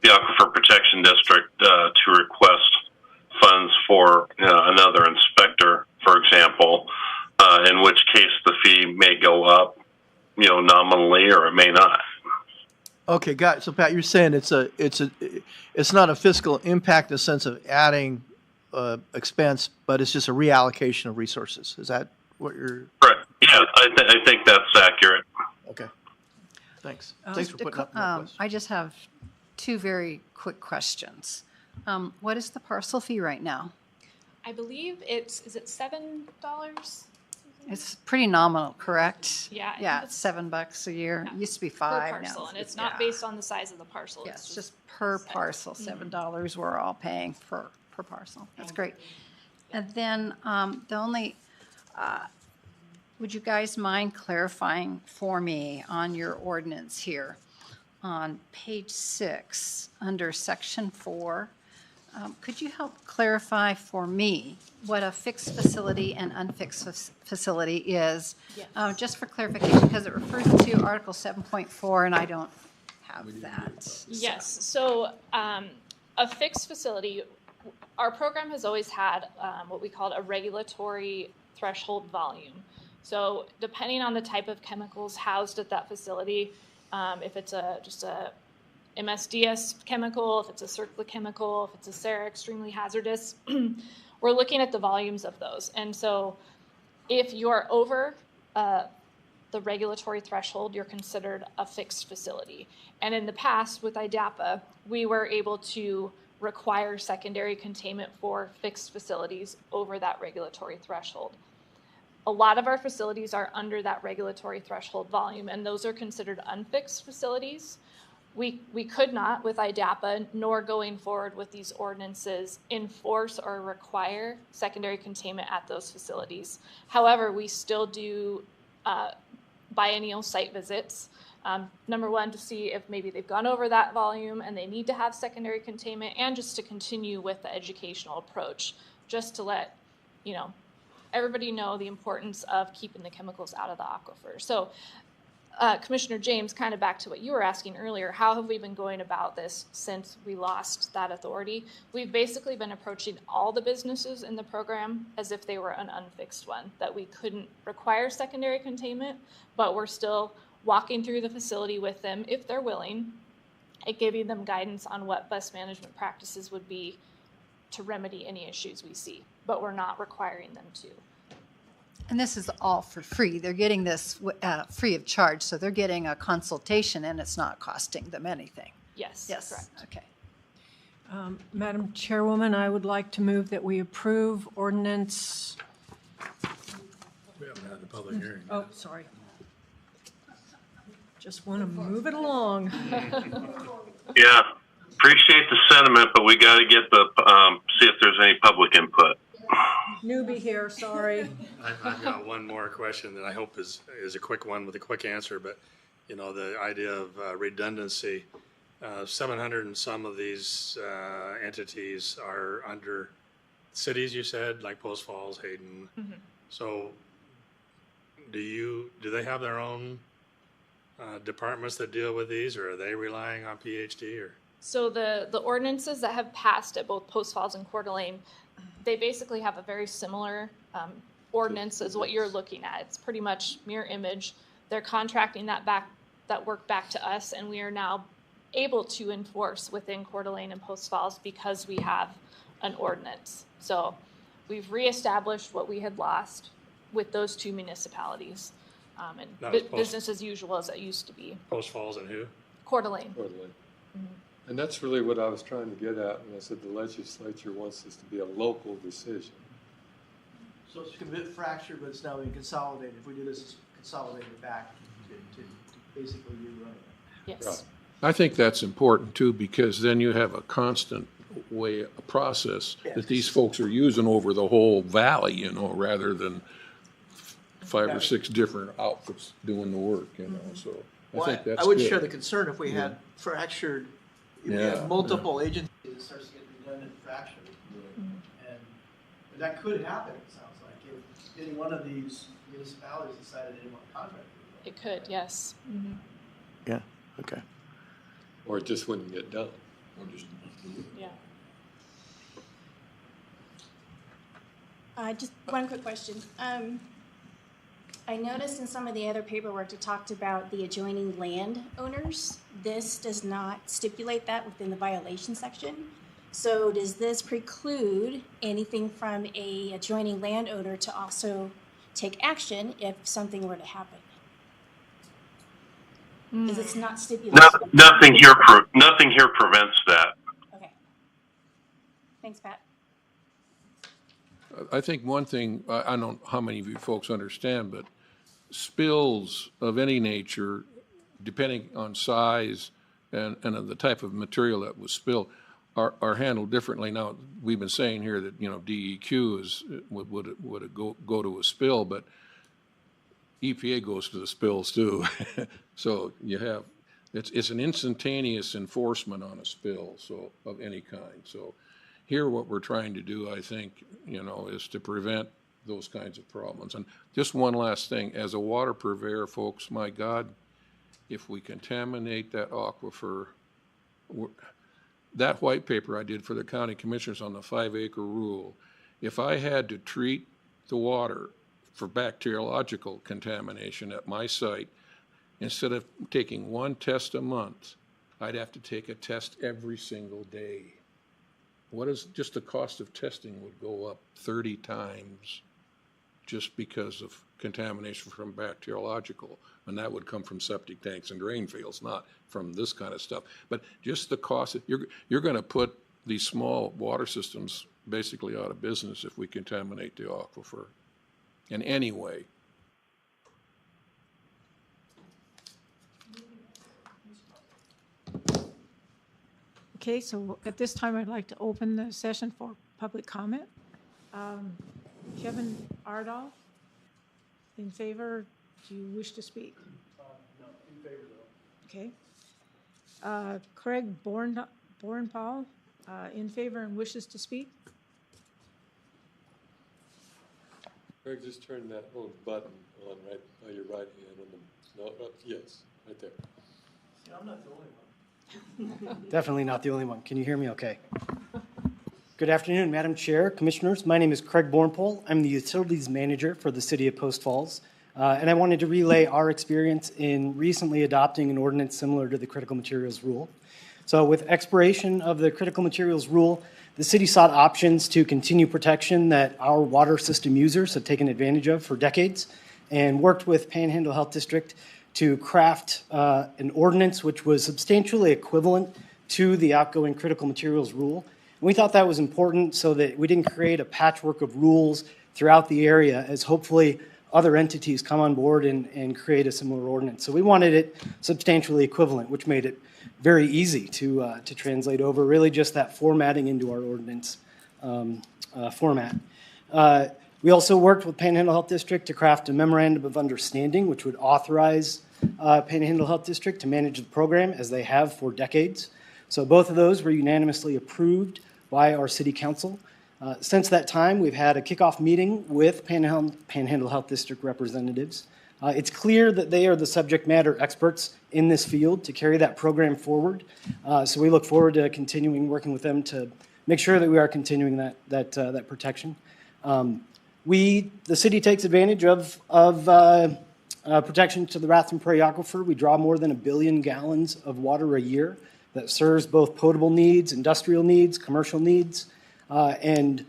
the Aquifer Protection District to request funds for another inspector, for example, in which case the fee may go up, nominally, or it may not. Okay, got it. So Pat, you're saying it's not a fiscal impact in the sense of adding expense, but it's just a reallocation of resources. Is that what you're? Correct. Yeah, I think that's accurate. Okay. Thanks. Thanks for putting up more questions. I just have two very quick questions. What is the parcel fee right now? I believe is it $7? It's pretty nominal, correct? Yeah. Yeah, it's $7 a year. Yeah. It used to be $5 per parcel, now. and it's not based on the size of the parcel. Yeah, it's just per parcel, $7 we're all paying per parcel. That's great. And then would you guys mind clarifying for me on your ordinance here on page 6 under section 4? Could you help clarify for me what a fixed facility and unfixed facility is? Yes. Just for clarification, because it refers to Article 7.4 and I don't have that. Yes. So a fixed facility, our program has always had what we call a regulatory threshold volume. So depending on the type of chemicals housed at that facility, if it's just a MSDS chemical, if it's a CERCLA chemical, if it's a SARA extremely hazardous, we're looking at the volumes of those. And so if you're over the regulatory threshold, you're considered a fixed facility. And in the past with IDAPA, we were able to require secondary containment for fixed facilities over that regulatory threshold. A lot of our facilities are under that regulatory threshold volume, and those are considered unfixed facilities. We could not, with IDAPA, nor going forward with these ordinances, enforce or require secondary containment at those facilities. However, we still do biennial site visits Number one, to see if maybe they've gone over that volume and they need to have secondary containment, and just to continue with the educational approach, just to let, everybody know the importance of keeping the chemicals out of the aquifer. So Commissioner James, kind of back to what you were asking earlier, how have we been going about this since we lost that authority? We've basically been approaching all the businesses in the program as if they were an unfixed one, that we couldn't require secondary containment, but we're still walking through the facility with them if they're willing, and giving them guidance on what best management practices would be to remedy any issues we see, but we're not requiring them to. And this is all for free. They're getting this free of charge, so they're getting a consultation and it's not costing them anything. Yes, Yes, correct. okay. Madam Chairwoman, I would like to move that we approve ordinance, We haven't had the public hearing. oh, sorry. Just want to move it along. Yeah, appreciate the sentiment, but we got to get see if there's any public input. Newbie here, sorry. I've got one more question that I hope is a quick one with a quick answer, but the idea of redundancy, 700 and some of these entities are under cities, you said, like Post Falls, Hayden. Mm-hmm. So do they have their own departments that deal with these, or are they relying on PhD? Or So the ordinances that have passed at both Post Falls and Coeur d'Alene, they basically have a very similar ordinance as what you're looking at. It's pretty much mirror image. They're contracting that work back to us, and we are now able to enforce within Coeur d'Alene and Post Falls because we have an ordinance. So we've reestablished what we had lost with those two municipalities, and business as usual as it used to be. Post Falls and who? Coeur d'Alene. And that's really what I was trying to get at when I said the legislature wants this to be a local decision. So it's a bit fractured, but it's now being consolidated. If we do this, it's consolidated back to basically rerunning it. Yes. Right. I think that's important too, because then you have a constant a process that these folks are using over the whole valley, rather than 5 or 6 different outfits doing the work, so I think that's I would good. share the concern if we had fractured, if we had multiple agencies, it starts to get redundant and fractured. And that could happen, it sounds like, if any one of these municipalities decided they didn't want to contract with It could, yes. Mm-hmm. Yeah, okay. Or it just wouldn't get done. Yeah. Just one quick question. I noticed in some of the other paperwork it talked about the adjoining land owners. This does not stipulate that within the violation section. So does this preclude anything from a adjoining landowner to also take action if something were to happen? Because it's not stipulated. Nothing here prevents that. Okay. Thanks, Pat. I think one thing, I don't know how many of you folks understand, but spills of any nature, depending on size and of the type of material that was spilled, are handled differently. Now, we've been saying here that, DEQ would go to a spill, but EPA goes to the spills too. So you have, it's an instantaneous enforcement on a spill, so of any kind. So here, what we're trying to do, I think, is to prevent those kinds of problems. And just one last thing, as a water purveyor, folks, my God, if we contaminate that aquifer, that white paper I did for the county commissioners on the 5-acre rule, if I had to treat the water for bacteriological contamination at my site, instead of taking one test a month, I'd have to take a test every single day. What is just the cost of testing would go up 30 times just because of contamination from bacteriological, and that would come from septic tanks and drain fields, not from this kind of stuff. But just the cost, you're going to put these small water systems basically out of business if we contaminate the aquifer in any way. Okay, so at this time, I'd like to open the session for public comment. Kevin Ardall, in favor? Do you wish to speak? No, in favor Okay. Craig Bornpaul, in favor and wishes to speak? Greg, just turn that little button on right by your right hand on the, no, yes, right there. See, I'm not the only one. Definitely not the only one. Can you hear me okay? Good afternoon, Madam Chair, Commissioners. My name is Craig Bornpole. I'm the Utilities Manager for the City of Post Falls. And I wanted to relay our experience in recently adopting an ordinance similar to the Critical Materials Rule. So with expiration of the Critical Materials Rule, the city sought options to continue protection that our water system users have taken advantage of for decades and worked with Panhandle Health District to craft an ordinance which was substantially equivalent to the outgoing Critical Materials Rule. And we thought that was important so that we didn't create a patchwork of rules throughout the area as hopefully other entities come on board and create a similar ordinance. So we wanted it substantially equivalent, which made it very easy to translate over, really just that formatting into our ordinance format. We also worked with Panhandle Health District to craft a memorandum of understanding, which would authorize Panhandle Health District to manage the program as they have for decades. So both of those were unanimously approved by our city council. Since that time, we've had a kickoff meeting with Panhandle Health District representatives. It's clear that they are the subject matter experts in this field to carry that program forward. So we look forward to continuing working with them to make sure that we are continuing that protection. The city takes advantage of protection to the Rathrum Prairie Aquifer. We draw more than 1 billion gallons of water a year that serves both potable needs, industrial needs, commercial needs. And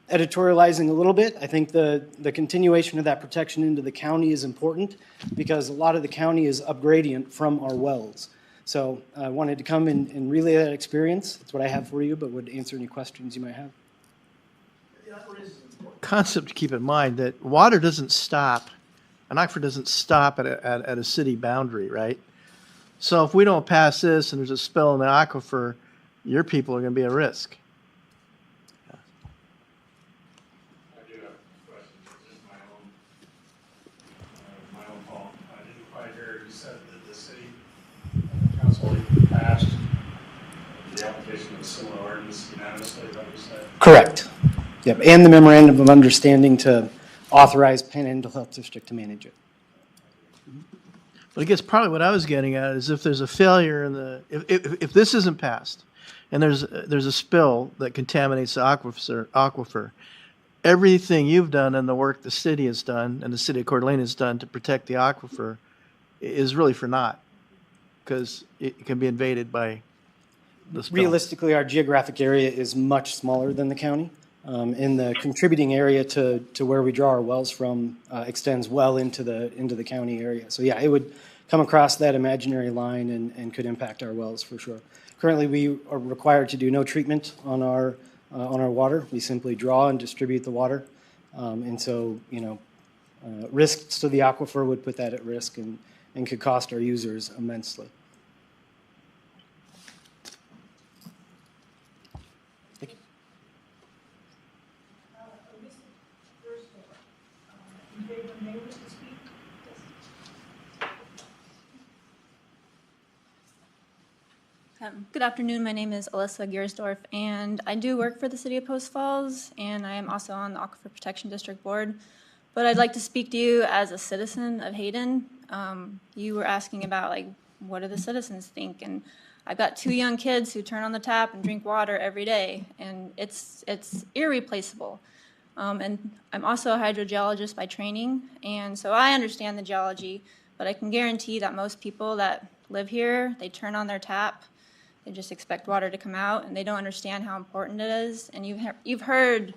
editorializing a little bit, I think the continuation of that protection into the county is important because a lot of the county is upgradient from our wells. So I wanted to come and relay that experience. That's what I have for you, but would answer any questions you might have. Concept to keep in mind that water doesn't stop, an aquifer doesn't stop at a city boundary, right? So if we don't pass this and there's a spill in the aquifer, your people are going to be at risk. I do have questions. It's just my own fault. I didn't quite hear. You said that the city council passed the application of a similar ordinance unanimously. Is that what you said? Correct. Yep, and the memorandum of understanding to authorize Panhandle Health District to manage it. But I guess probably what I was getting at is if there's a failure in if this isn't passed, and there's a spill that contaminates the aquifer, everything you've done and the work the city has done and the city of Coeur d'Alene has done to protect the aquifer is really for naught, because it can be invaded by the spill. Realistically, our geographic area is much smaller than the county. And the contributing area to where we draw our wells from extends well into the county area. So yeah, it would come across that imaginary line and could impact our wells for sure. Currently, we are required to do no treatment on our water. We simply draw and distribute the water, and so risks to the aquifer would put that at risk and could cost our users immensely. Thank you. Good afternoon. My name is Alyssa Giersdorf, and I do work for the City of Post Falls, and I am also on the Aquifer Protection District Board. But I'd like to speak to you as a citizen of Hayden. You were asking about, what do the citizens think? And I've got 2 young kids who turn on the tap and drink water every day, and it's irreplaceable. And I'm also a hydrogeologist by training, and so I understand the geology, but I can guarantee that most people that live here, they turn on their tap, they just expect water to come out, and they don't understand how important it is. And you've heard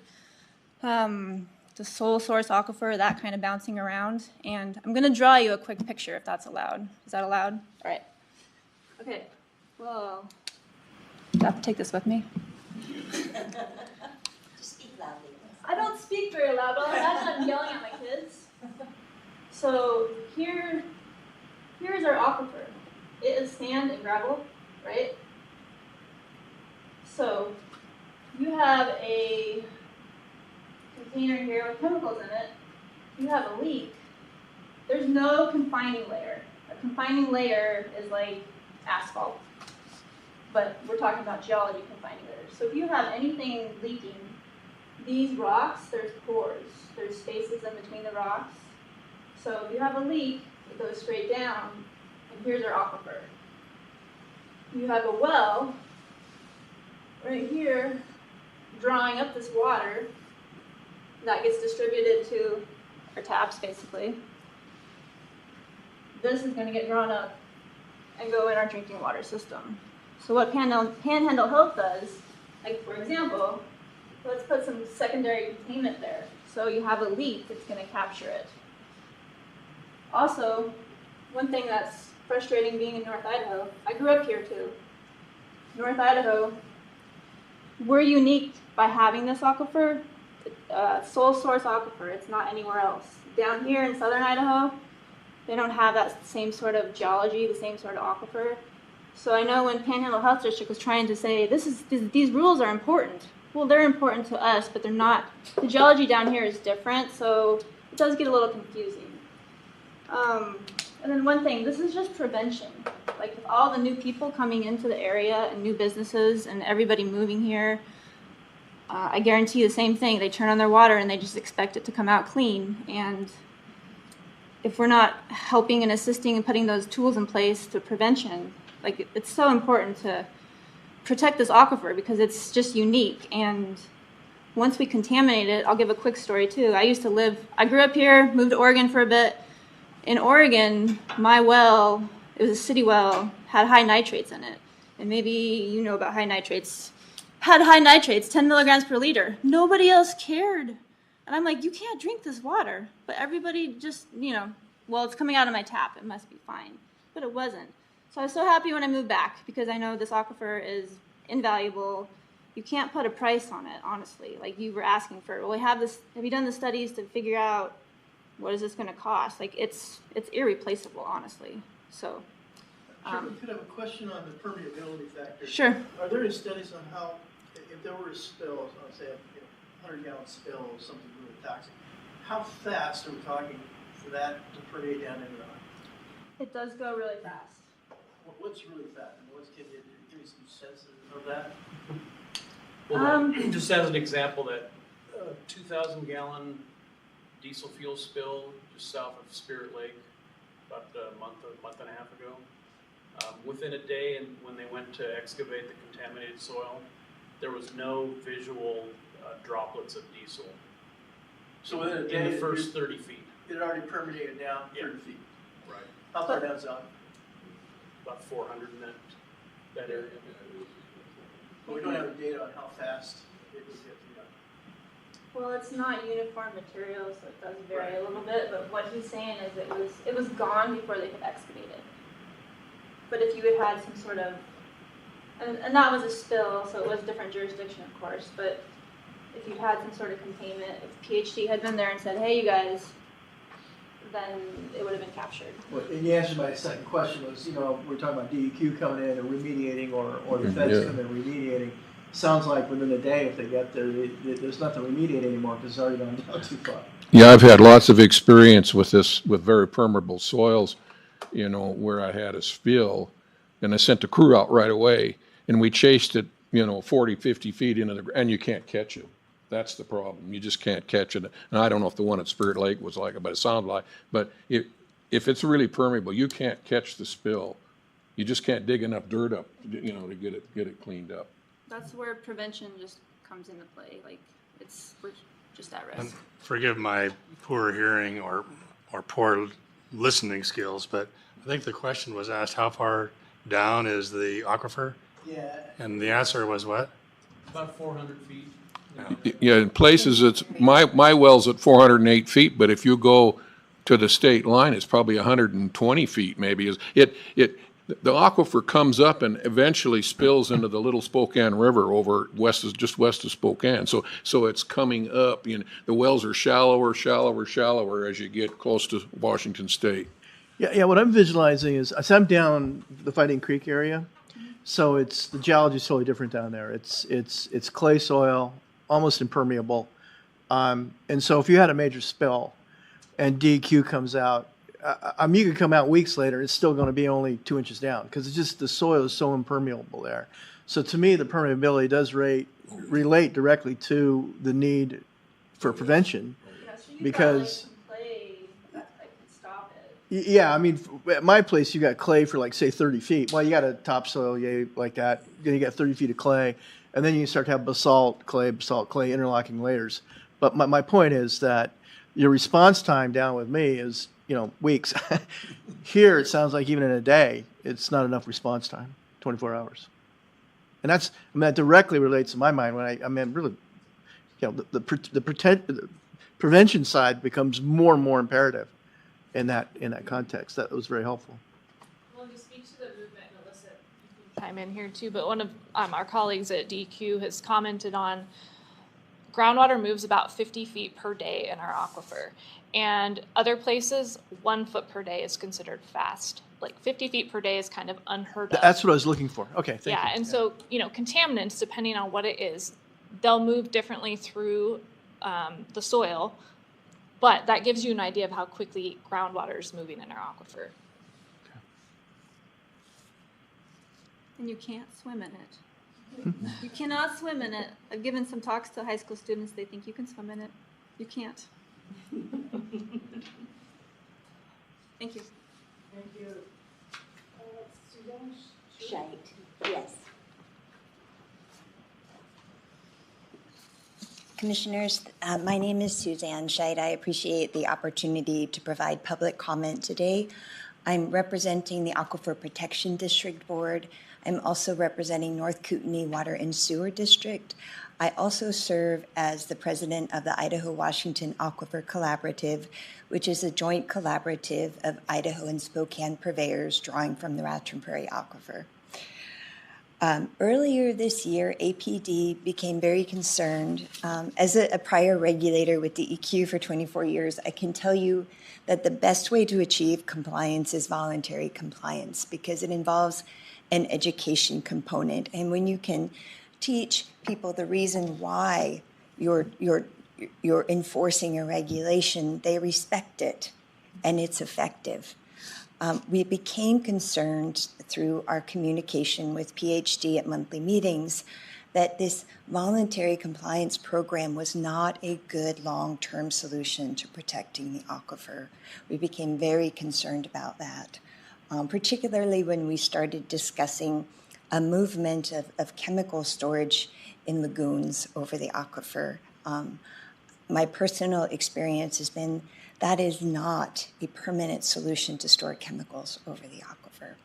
the sole source aquifer, that kind of bouncing around, and I'm going to draw you a quick picture if that's allowed. Is that allowed? All right. Okay. Well, do I have to take this with me? I don't speak very loud, but imagine I'm yelling at my kids. So here's our aquifer. It is sand and gravel, right? So you have a container here with chemicals in it. You have a leak. There's no confining layer. A confining layer is like asphalt. But we're talking about geology confining layers. So if you have anything leaking, these rocks, there's pores, there's spaces in between the rocks. So if you have a leak, it goes straight down, and here's our aquifer. You have a well right here drawing up this water that gets distributed to our taps, basically. This is going to get drawn up and go in our drinking water system. So what Panhandle Health does, like for example, let's put some secondary containment there. So you have a leak, it's going to capture it. Also, one thing that's frustrating being in North Idaho, I grew up here too. North Idaho, we're unique by having this aquifer, sole source aquifer. It's not anywhere else. Down here in southern Idaho, they don't have that same sort of geology, the same sort of aquifer. So I know when Panhandle Health District was trying to say, these rules are important. Well, they're important to us, but they're not. The geology down here is different, so it does get a little confusing. And then one thing, this is just prevention. Like with all the new people coming into the area and new businesses and everybody moving here, I guarantee the same thing. They turn on their water and they just expect it to come out clean. And if we're not helping and assisting and putting those tools in place to prevention, like it's so important to protect this aquifer because it's just unique. And once we contaminate it, I'll give a quick story too. I grew up here, moved to Oregon for a bit. In Oregon, my well, it was a city well, had high nitrates in it. And maybe you know about high nitrates. Had high nitrates, 10 milligrams per liter. Nobody else cared. And I'm like, you can't drink this water. But everybody just, well, it's coming out of my tap. It must be fine. But it wasn't. So I was so happy when I moved back because I know this aquifer is invaluable. You can't put a price on it, honestly. Like you were asking for, well, have you done the studies to figure out what is this going to cost? Like it's irreplaceable, honestly. So. Sure, we could have a question on the permeability factor. Sure. Are there any studies on how, if there were a spill, let's say a 100-gallon spill of something really toxic, how fast are we talking for that to permeate down into the? It does go really fast. What's really fast? Can you give me some sense of that? Well, just as an example, that 2,000-gallon diesel fuel spill just south of Spirit Lake about a month and a half ago. Within a day, and when they went to excavate the contaminated soil, there was no visual droplets of diesel. So within a day, in the first 30 feet. It had already permeated down 30 feet. Right. How far down zone? About 400 in that area. But we don't have the data on how fast it would get to that. Well, it's not uniform material, so it does vary a little bit. But what he's saying is it was gone before they could excavate it. But if you had some sort of, and that was a spill, so it was a different jurisdiction, of course. But if you had some sort of containment, if PhD had been there and said, "Hey, you guys," then it would have been captured. Well, and you answered my second question was, we're talking about DEQ coming in and remediating, or the feds coming in and remediating. Sounds like within a day, if they get there, there's nothing to remediate anymore because it's already gone down too far. Yeah, I've had lots of experience with this, with very permeable soils, where I had a spill, and I sent the crew out right away, and we chased it, 40, 50 feet into the, and you can't catch it. That's the problem. You just can't catch it. And I don't know if the one at Spirit Lake was like it, but it sounded like, but if it's really permeable, you can't catch the spill. You just can't dig enough dirt up, to get it cleaned up. That's where prevention just comes into play. Like we're just at risk. And forgive my poor hearing or poor listening skills, but I think the question was asked, how far down is the aquifer? Yeah. And the answer was what? About 400 feet. Yeah, in places it's, my well's at 408 feet, but if you go to the state line, it's probably 120 feet maybe. The aquifer comes up and eventually spills into the Little Spokane River over just west of Spokane. So it's coming up. The wells are shallower as you get close to Washington State. Yeah. What I'm visualizing is, I'm down the Fighting Creek area, so the geology is totally different down there. It's clay soil, almost impermeable, and so if you had a major spill, and DEQ comes out, you could come out weeks later, it's still going to be only 2 inches down because it's just the soil is so impermeable there. So to me, the permeability does relate directly to the need for prevention. Because yeah, I mean, at my place, you got clay for like, say, 30 feet. Well, you got a topsoil, yeah, like that. Then you got 30 feet of clay. And then you start to have basalt, clay, interlocking layers. But my point is that your response time down with me is, weeks. Here, it sounds like even in a day, it's not enough response time, 24 hours. And that directly relates to my mind when I mean, really, the prevention side becomes more and more imperative in that context. That was very helpful. Well, to speak to the movement, Melissa, you can chime in here too, but one of our colleagues at DEQ has commented on groundwater moves about 50 feet per day in our aquifer. And other places, 1 foot per day is considered fast. Like 50 feet per day is kind of unheard of. That's what I was looking for. Okay, thank you. Yeah, and so, contaminants, depending on what it is, they'll move differently through the soil, but that gives you an idea of how quickly groundwater is moving in our aquifer. And you can't swim in it. You cannot swim in it. I've given some talks to high school students. They think you can swim in it. You can't. Thank you. Thank you. Shite, yes. Commissioners, my name is Suzanne Scheid. I appreciate the opportunity to provide public comment today. I'm representing the Aquifer Protection District Board. I'm also representing North Kootenai Water and Sewer District. I also serve as the president of the Idaho-Washington Aquifer Collaborative, which is a joint collaborative of Idaho and Spokane purveyors drawing from the Rattrun Prairie Aquifer. Earlier this year, APD became very concerned. As a prior regulator with DEQ for 24 years, I can tell you that the best way to achieve compliance is voluntary compliance because it involves an education component. And when you can teach people the reason why you're enforcing a regulation, they respect it and it's effective. We became concerned through our communication with PhD at monthly meetings that this voluntary compliance program was not a good long-term solution to protecting the aquifer. We became very concerned about that, particularly when we started discussing a movement of chemical storage in lagoons over the aquifer. My personal experience has been that is not a permanent solution to store chemicals over the aquifer.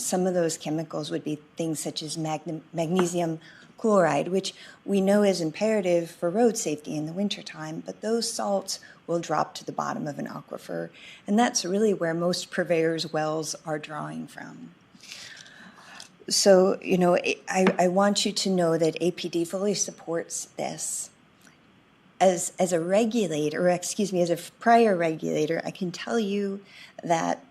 Some of those chemicals would be things such as magnesium chloride, which we know is imperative for road safety in the wintertime, but those salts will drop to the bottom of an aquifer, and that's really where most purveyors' wells are drawing from. So, I want you to know that APD fully supports this. As a regulator, or excuse me, as a prior regulator, I can tell you that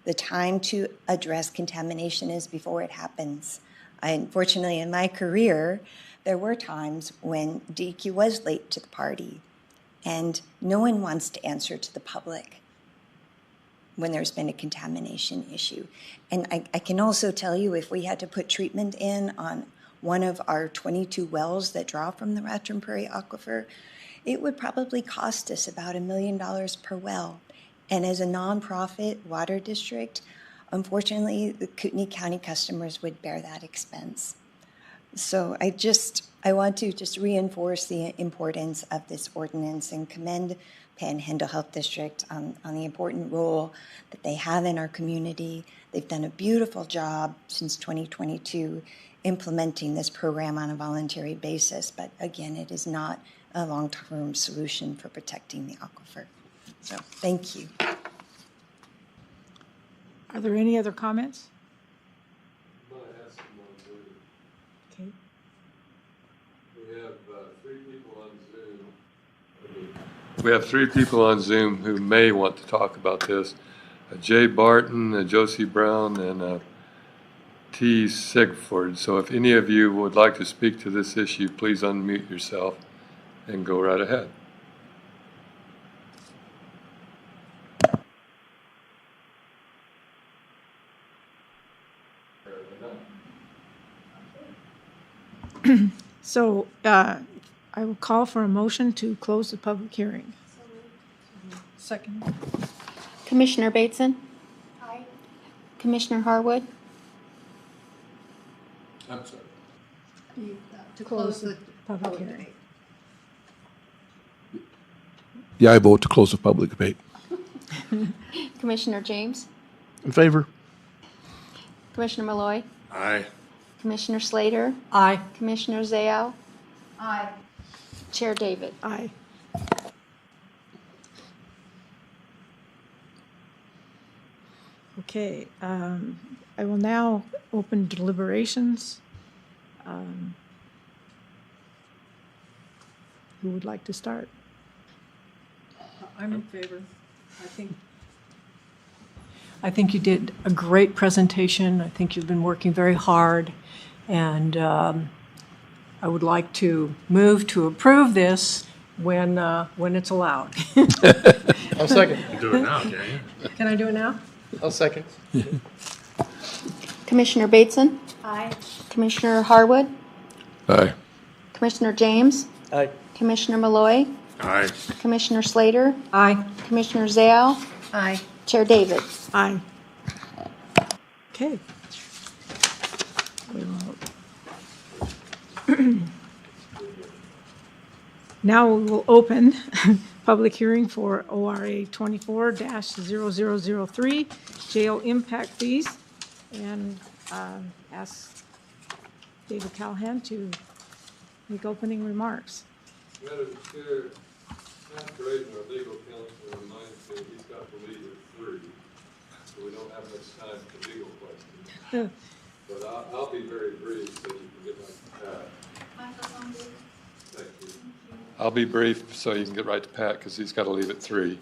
the time to address contamination is before it happens. Unfortunately, in my career, there were times when DEQ was late to the party, and no one wants to answer to the public when there's been a contamination issue. And I can also tell you if we had to put treatment in on one of our 22 wells that draw from the Rattrun Prairie Aquifer, it would probably cost us about $1 million per well. And as a nonprofit water district, unfortunately, the Kootenai County customers would bear that expense. So I want to just reinforce the importance of this ordinance and commend Panhandle Health District on the important role that they have in our community. They've done a beautiful job since 2022 implementing this program on a voluntary basis. But again, it is not a long-term solution for protecting the aquifer. So thank you. Are there any other comments? Okay. We have three people on Zoom who may want to talk about this. Jay Barton, Josie Brown, and T. Sigford. So if any of you would like to speak to this issue, please unmute yourself and go right ahead. So I will call for a motion to close the public hearing. Second. Commissioner Bateson? Aye. Commissioner Harwood? I'm sorry. To close the public hearing. Yeah, I vote to close the public debate. Commissioner James? In favor? Commissioner Malloy? Aye. Commissioner Slater? Aye. Commissioner Zao? Aye. Chair David? Aye. Okay, I will now open deliberations. Who would like to start? I'm in favor. I think you did a great presentation. I think you've been working very hard, and I would like to move to approve this when it's allowed. I'll second. You do it now, can't you? Can I do it now? I'll second. Commissioner Bateson? Aye. Commissioner Harwood? Aye. Commissioner James? Aye. Commissioner Malloy? Aye. Commissioner Slater? Aye. Commissioner Zao? Aye. Chair David? Aye. Okay. We will- Now we will open public hearing for ORA 24-0003, jail impact fees, and ask David Callahan to make opening remarks. Madam Chair, Matt Braden, our legal counsel, reminds me he's got to leave at 3, so we don't have much time for legal questions. But I'll be very brief so you can get right to Pat. Thank you. I'll be brief so you can get right to Pat because he's got to leave at 3.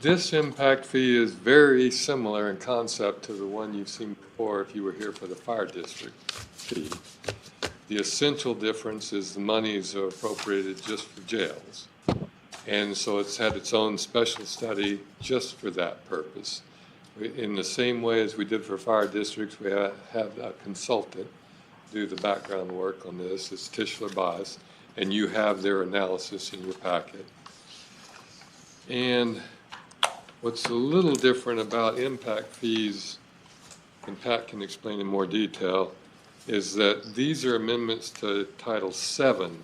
This impact fee is very similar in concept to the one you've seen before if you were here for the fire district fee. The essential difference is the monies are appropriated just for jails. And so it's had its own special study just for that purpose. In the same way as we did for fire districts, we have a consultant do the background work on this. It's Tischler Bias, and you have their analysis in your packet. And what's a little different about impact fees, and Pat can explain in more detail, is that these are amendments to Title VII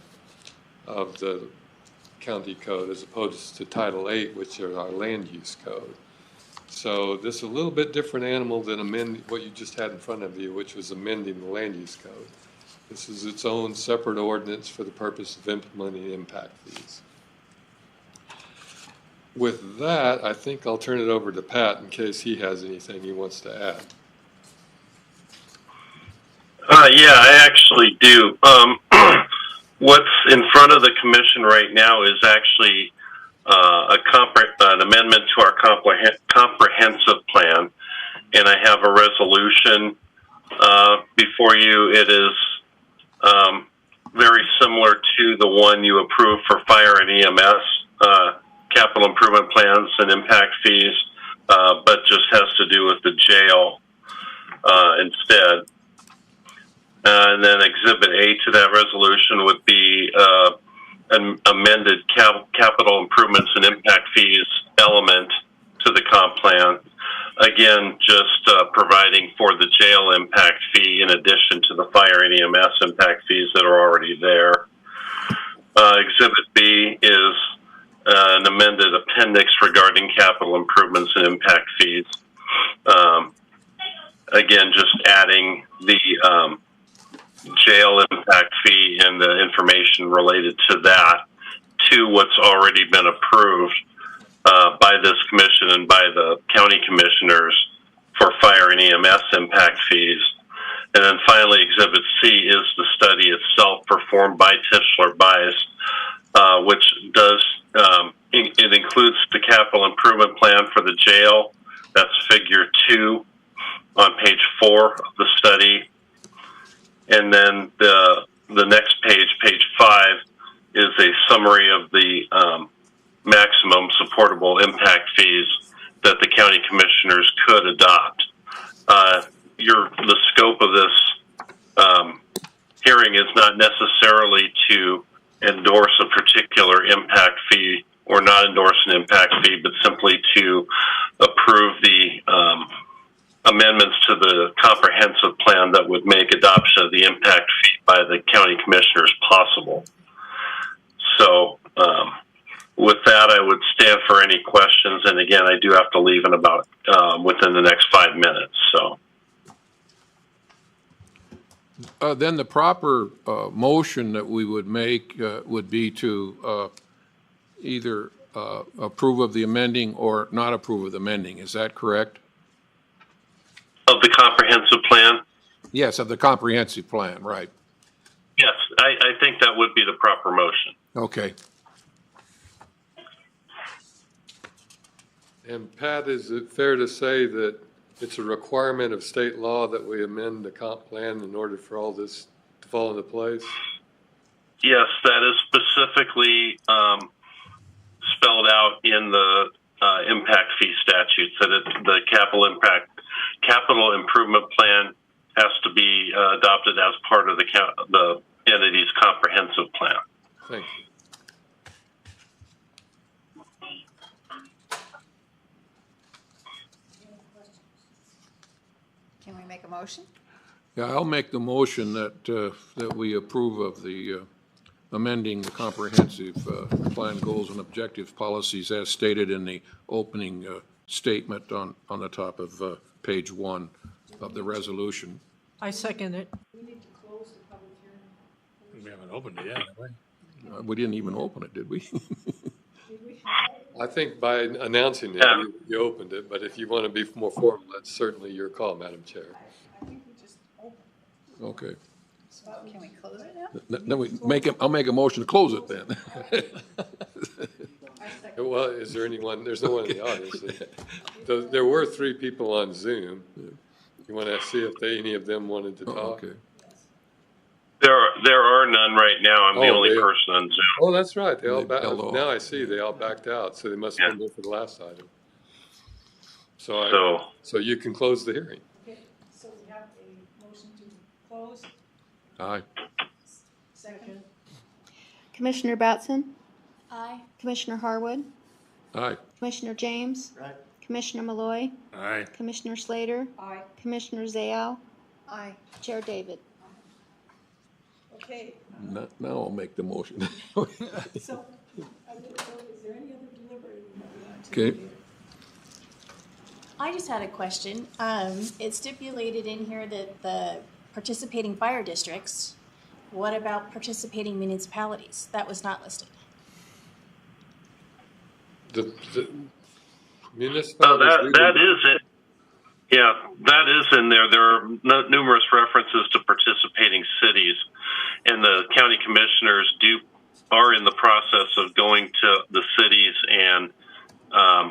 of the county code as opposed to Title VIII, which are our land use code. So this is a little bit different animal than what you just had in front of you, which was amending the land use code. This is its own separate ordinance for the purpose of implementing impact fees. With that, I think I'll turn it over to Pat in case he has anything he wants to add. Yeah, I actually do. What's in front of the commission right now is actually an amendment to our comprehensive plan, and I have a resolution before you. It is very similar to the one you approved for fire and EMS, capital improvement plans and impact fees, but just has to do with the jail instead. And then Exhibit A to that resolution would be an amended capital improvements and impact fees element to the comp plan. Again, just providing for the jail impact fee in addition to the fire and EMS impact fees that are already there. Exhibit B is an amended appendix regarding capital improvements and impact fees. Again, just adding the jail impact fee and the information related to that to what's already been approved by this commission and by the county commissioners for fire and EMS impact fees. And then finally, Exhibit C is the study itself performed by Tischler Bias, which does, it includes the capital improvement plan for the jail. That's figure 2 on page 4 of the study. And then the next page, page 5, is a summary of the maximum supportable impact fees that the county commissioners could adopt the scope of this hearing is not necessarily to endorse a particular impact fee or not endorse an impact fee, but simply to approve the amendments to the comprehensive plan that would make adoption of the impact fee by the county commissioners possible. So with that, I would stand for any questions. And again, I do have to leave in about within the next 5 minutes. So. Then the proper motion that we would make would be to either approve of the amending or not approve of the amending. Is that correct? Of the comprehensive plan? Yes, of the comprehensive plan, right. Yes, I think that would be the proper motion. Okay. And Pat, is it fair to say that it's a requirement of state law that we amend the comp plan in order for all this to fall into place? Yes, that is specifically spelled out in the impact fee statutes, that the capital improvement plan has to be adopted as part of the entity's comprehensive plan. Thank you. Can we make a motion? Yeah, I'll make the motion that that we approve of the amending the comprehensive plan goals and objectives policies as stated in the opening statement on the top of page 1 of the resolution. I second it. We haven't opened it yet, have we? We didn't even open it, did we? I think by announcing it, you opened it, but if you want to be more formal, that's certainly your call, Madam Chair. I think we just opened. Okay. So can we close it now? I'll make a motion to close it then. Well, is there anyone, there's no one in the audience. There were 3 people on Zoom. You want to see if any of them wanted to talk? Okay. There are none right now. I'm the only person on Zoom. Oh, that's right. They all now I see they all backed out, so they must have been there for the last item. So you can close the hearing. Okay, so we have a motion to close. Aye. Second. Commissioner Batson? Aye. Commissioner Harwood? Aye. Commissioner James? Right. Commissioner Malloy? Aye. Commissioner Slater? Aye. Commissioner Zayal? Aye. Chair David? Okay, Now I'll make the motion. so is there any other deliberating that we want to Okay. do? I just had a question. It's stipulated in here that the participating fire districts, what about participating municipalities? That was not listed. The municipalities. That is it. Yeah, that is in there. There are numerous references to participating cities, and the county commissioners are in the process of going to the cities and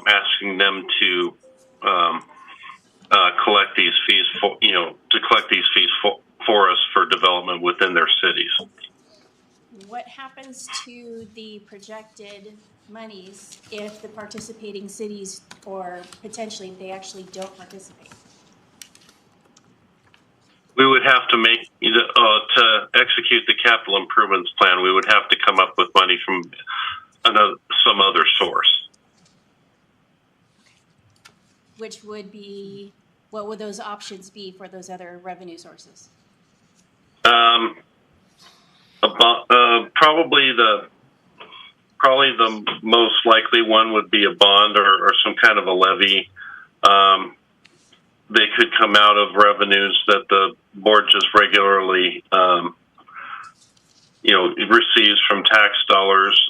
asking them to collect these fees for us for development within their cities. What happens to the projected monies if the participating cities, or potentially if they actually don't participate? We would have to make, to execute the capital improvements plan, we would have to come up with money from some other source. Which would be, what would those options be for those other revenue sources? Probably the most likely one would be a bond or some kind of a levy. They could come out of revenues that the board just regularly, receives from tax dollars.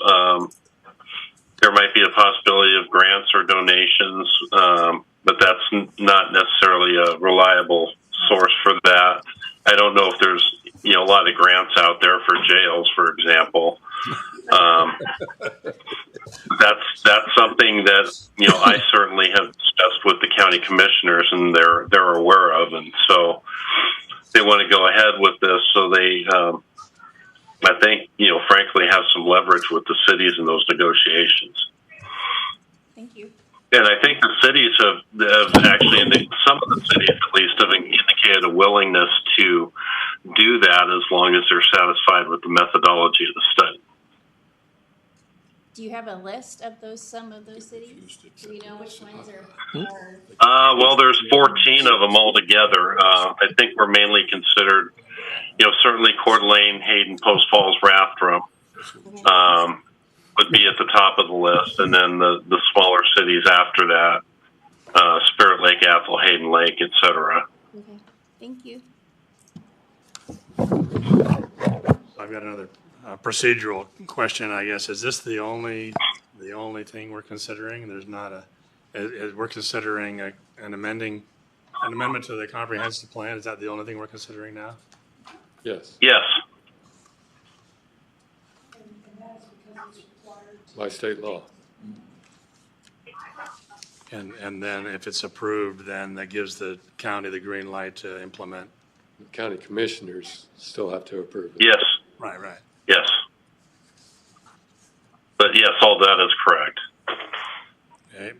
There might be a possibility of grants or donations, but that's not necessarily a reliable source for that. I don't know if there's, a lot of grants out there for jails, for example. That's something that, I certainly have discussed with the county commissioners, and they're aware of. And so they want to go ahead with this. So they, I think, frankly, have some leverage with the cities in those negotiations. Thank you. And I think the cities have actually, some of the cities at least, have indicated a willingness to do that as long as they're satisfied with the methodology of the study. Do you have a list of some of those cities? Do we know which ones are? Well, there's 14 of them altogether. I think we're mainly considered, certainly Coeur d'Alene, Hayden, Post Falls, Rathdrum would be at the top of the list, and then the smaller cities after that, Spirit Lake, Athol, Hayden Lake, etc. Okay, thank you. I've got another procedural question, I guess. Is this the only thing we're considering? There's not we're considering an amendment to the comprehensive plan. Is that the only thing we're considering now? Yes. Yes. By state law. And then if it's approved, then that gives the county the green light to implement. The county commissioners still have to approve it. Yes. Right. Yes. But yes, all that is correct. Okay.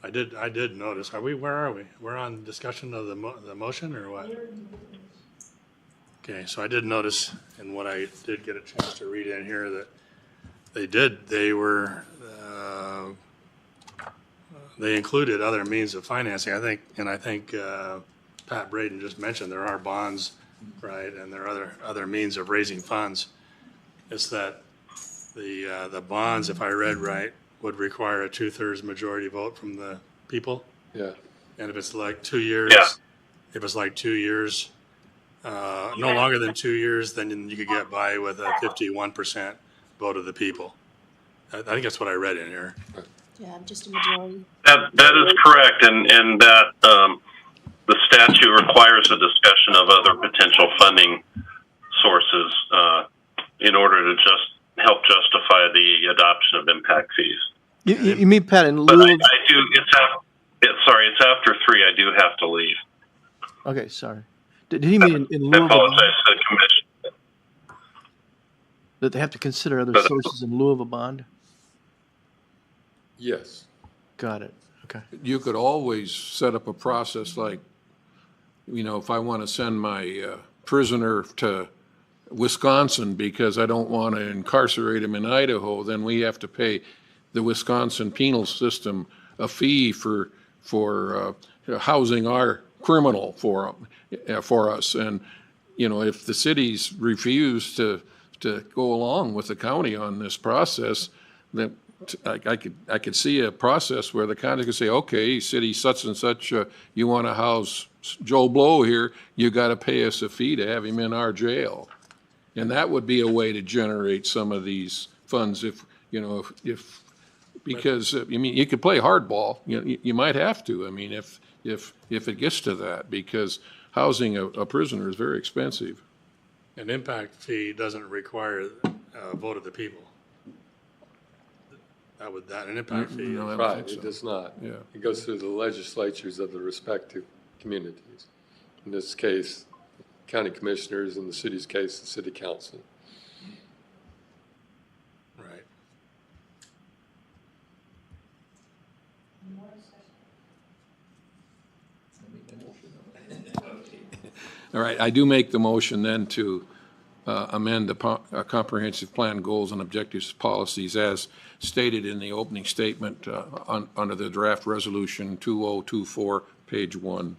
I did notice. Where are we? We're on discussion of the motion or what? Okay, so I did notice, and what I did get a chance to read in here, that they included other means of financing. I think Pat Braden just mentioned there are bonds, right, and there are other means of raising funds. It's that the bonds, if I read right, would require a 2/3 majority vote from the people. Yeah. And if it's like 2 years, if it's like 2 years, no longer than 2 years, then you could get by with a 51% vote of the people. I think that's what I read in here. Yeah, just a majority. That is correct, and that the statute requires a discussion of other potential funding sources in order to just help justify the adoption of impact fees. You mean, Pat, in lieu But of... I do. It's after 3. I do have to leave. Okay, sorry. Did he mean in lieu I of... apologize to the commission. That they have to consider other sources in lieu of a bond? Yes. Got it. Okay. You could always set up a process like, if I want to send my prisoner to Wisconsin because I don't want to incarcerate him in Idaho, then we have to pay the Wisconsin penal system a fee for housing our criminal for us. And, if the cities refuse to go along with the county on this process, then I could see a process where the county could say, okay, city such and such, you want to house Joe Blow here, you got to pay us a fee to have him in our jail. And that would be a way to generate some of these funds because you could play hardball. You might have to. If it gets to that, because housing a prisoner is very expensive. An impact fee doesn't require a vote of the people. An impact fee. No, right, it does not. Yeah. It goes through the legislatures of the respective communities. In this case, county commissioners, in the city's case, the city council. Right. All right, I do make the motion then to amend the comprehensive plan goals and objectives policies as stated in the opening statement under the draft resolution 2024, page 1.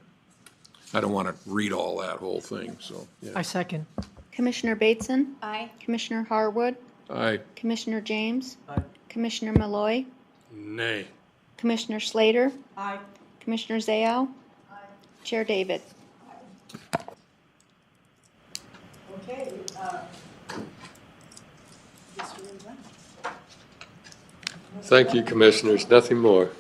I don't want to read all that whole thing, so. Yeah. I second. Commissioner Bateson? Aye. Commissioner Harwood? Aye. Commissioner James? Aye. Commissioner Malloy? Nay. Commissioner Slater? Aye. Commissioner Zao? Chair David? Okay. Thank you, commissioners. Nothing more.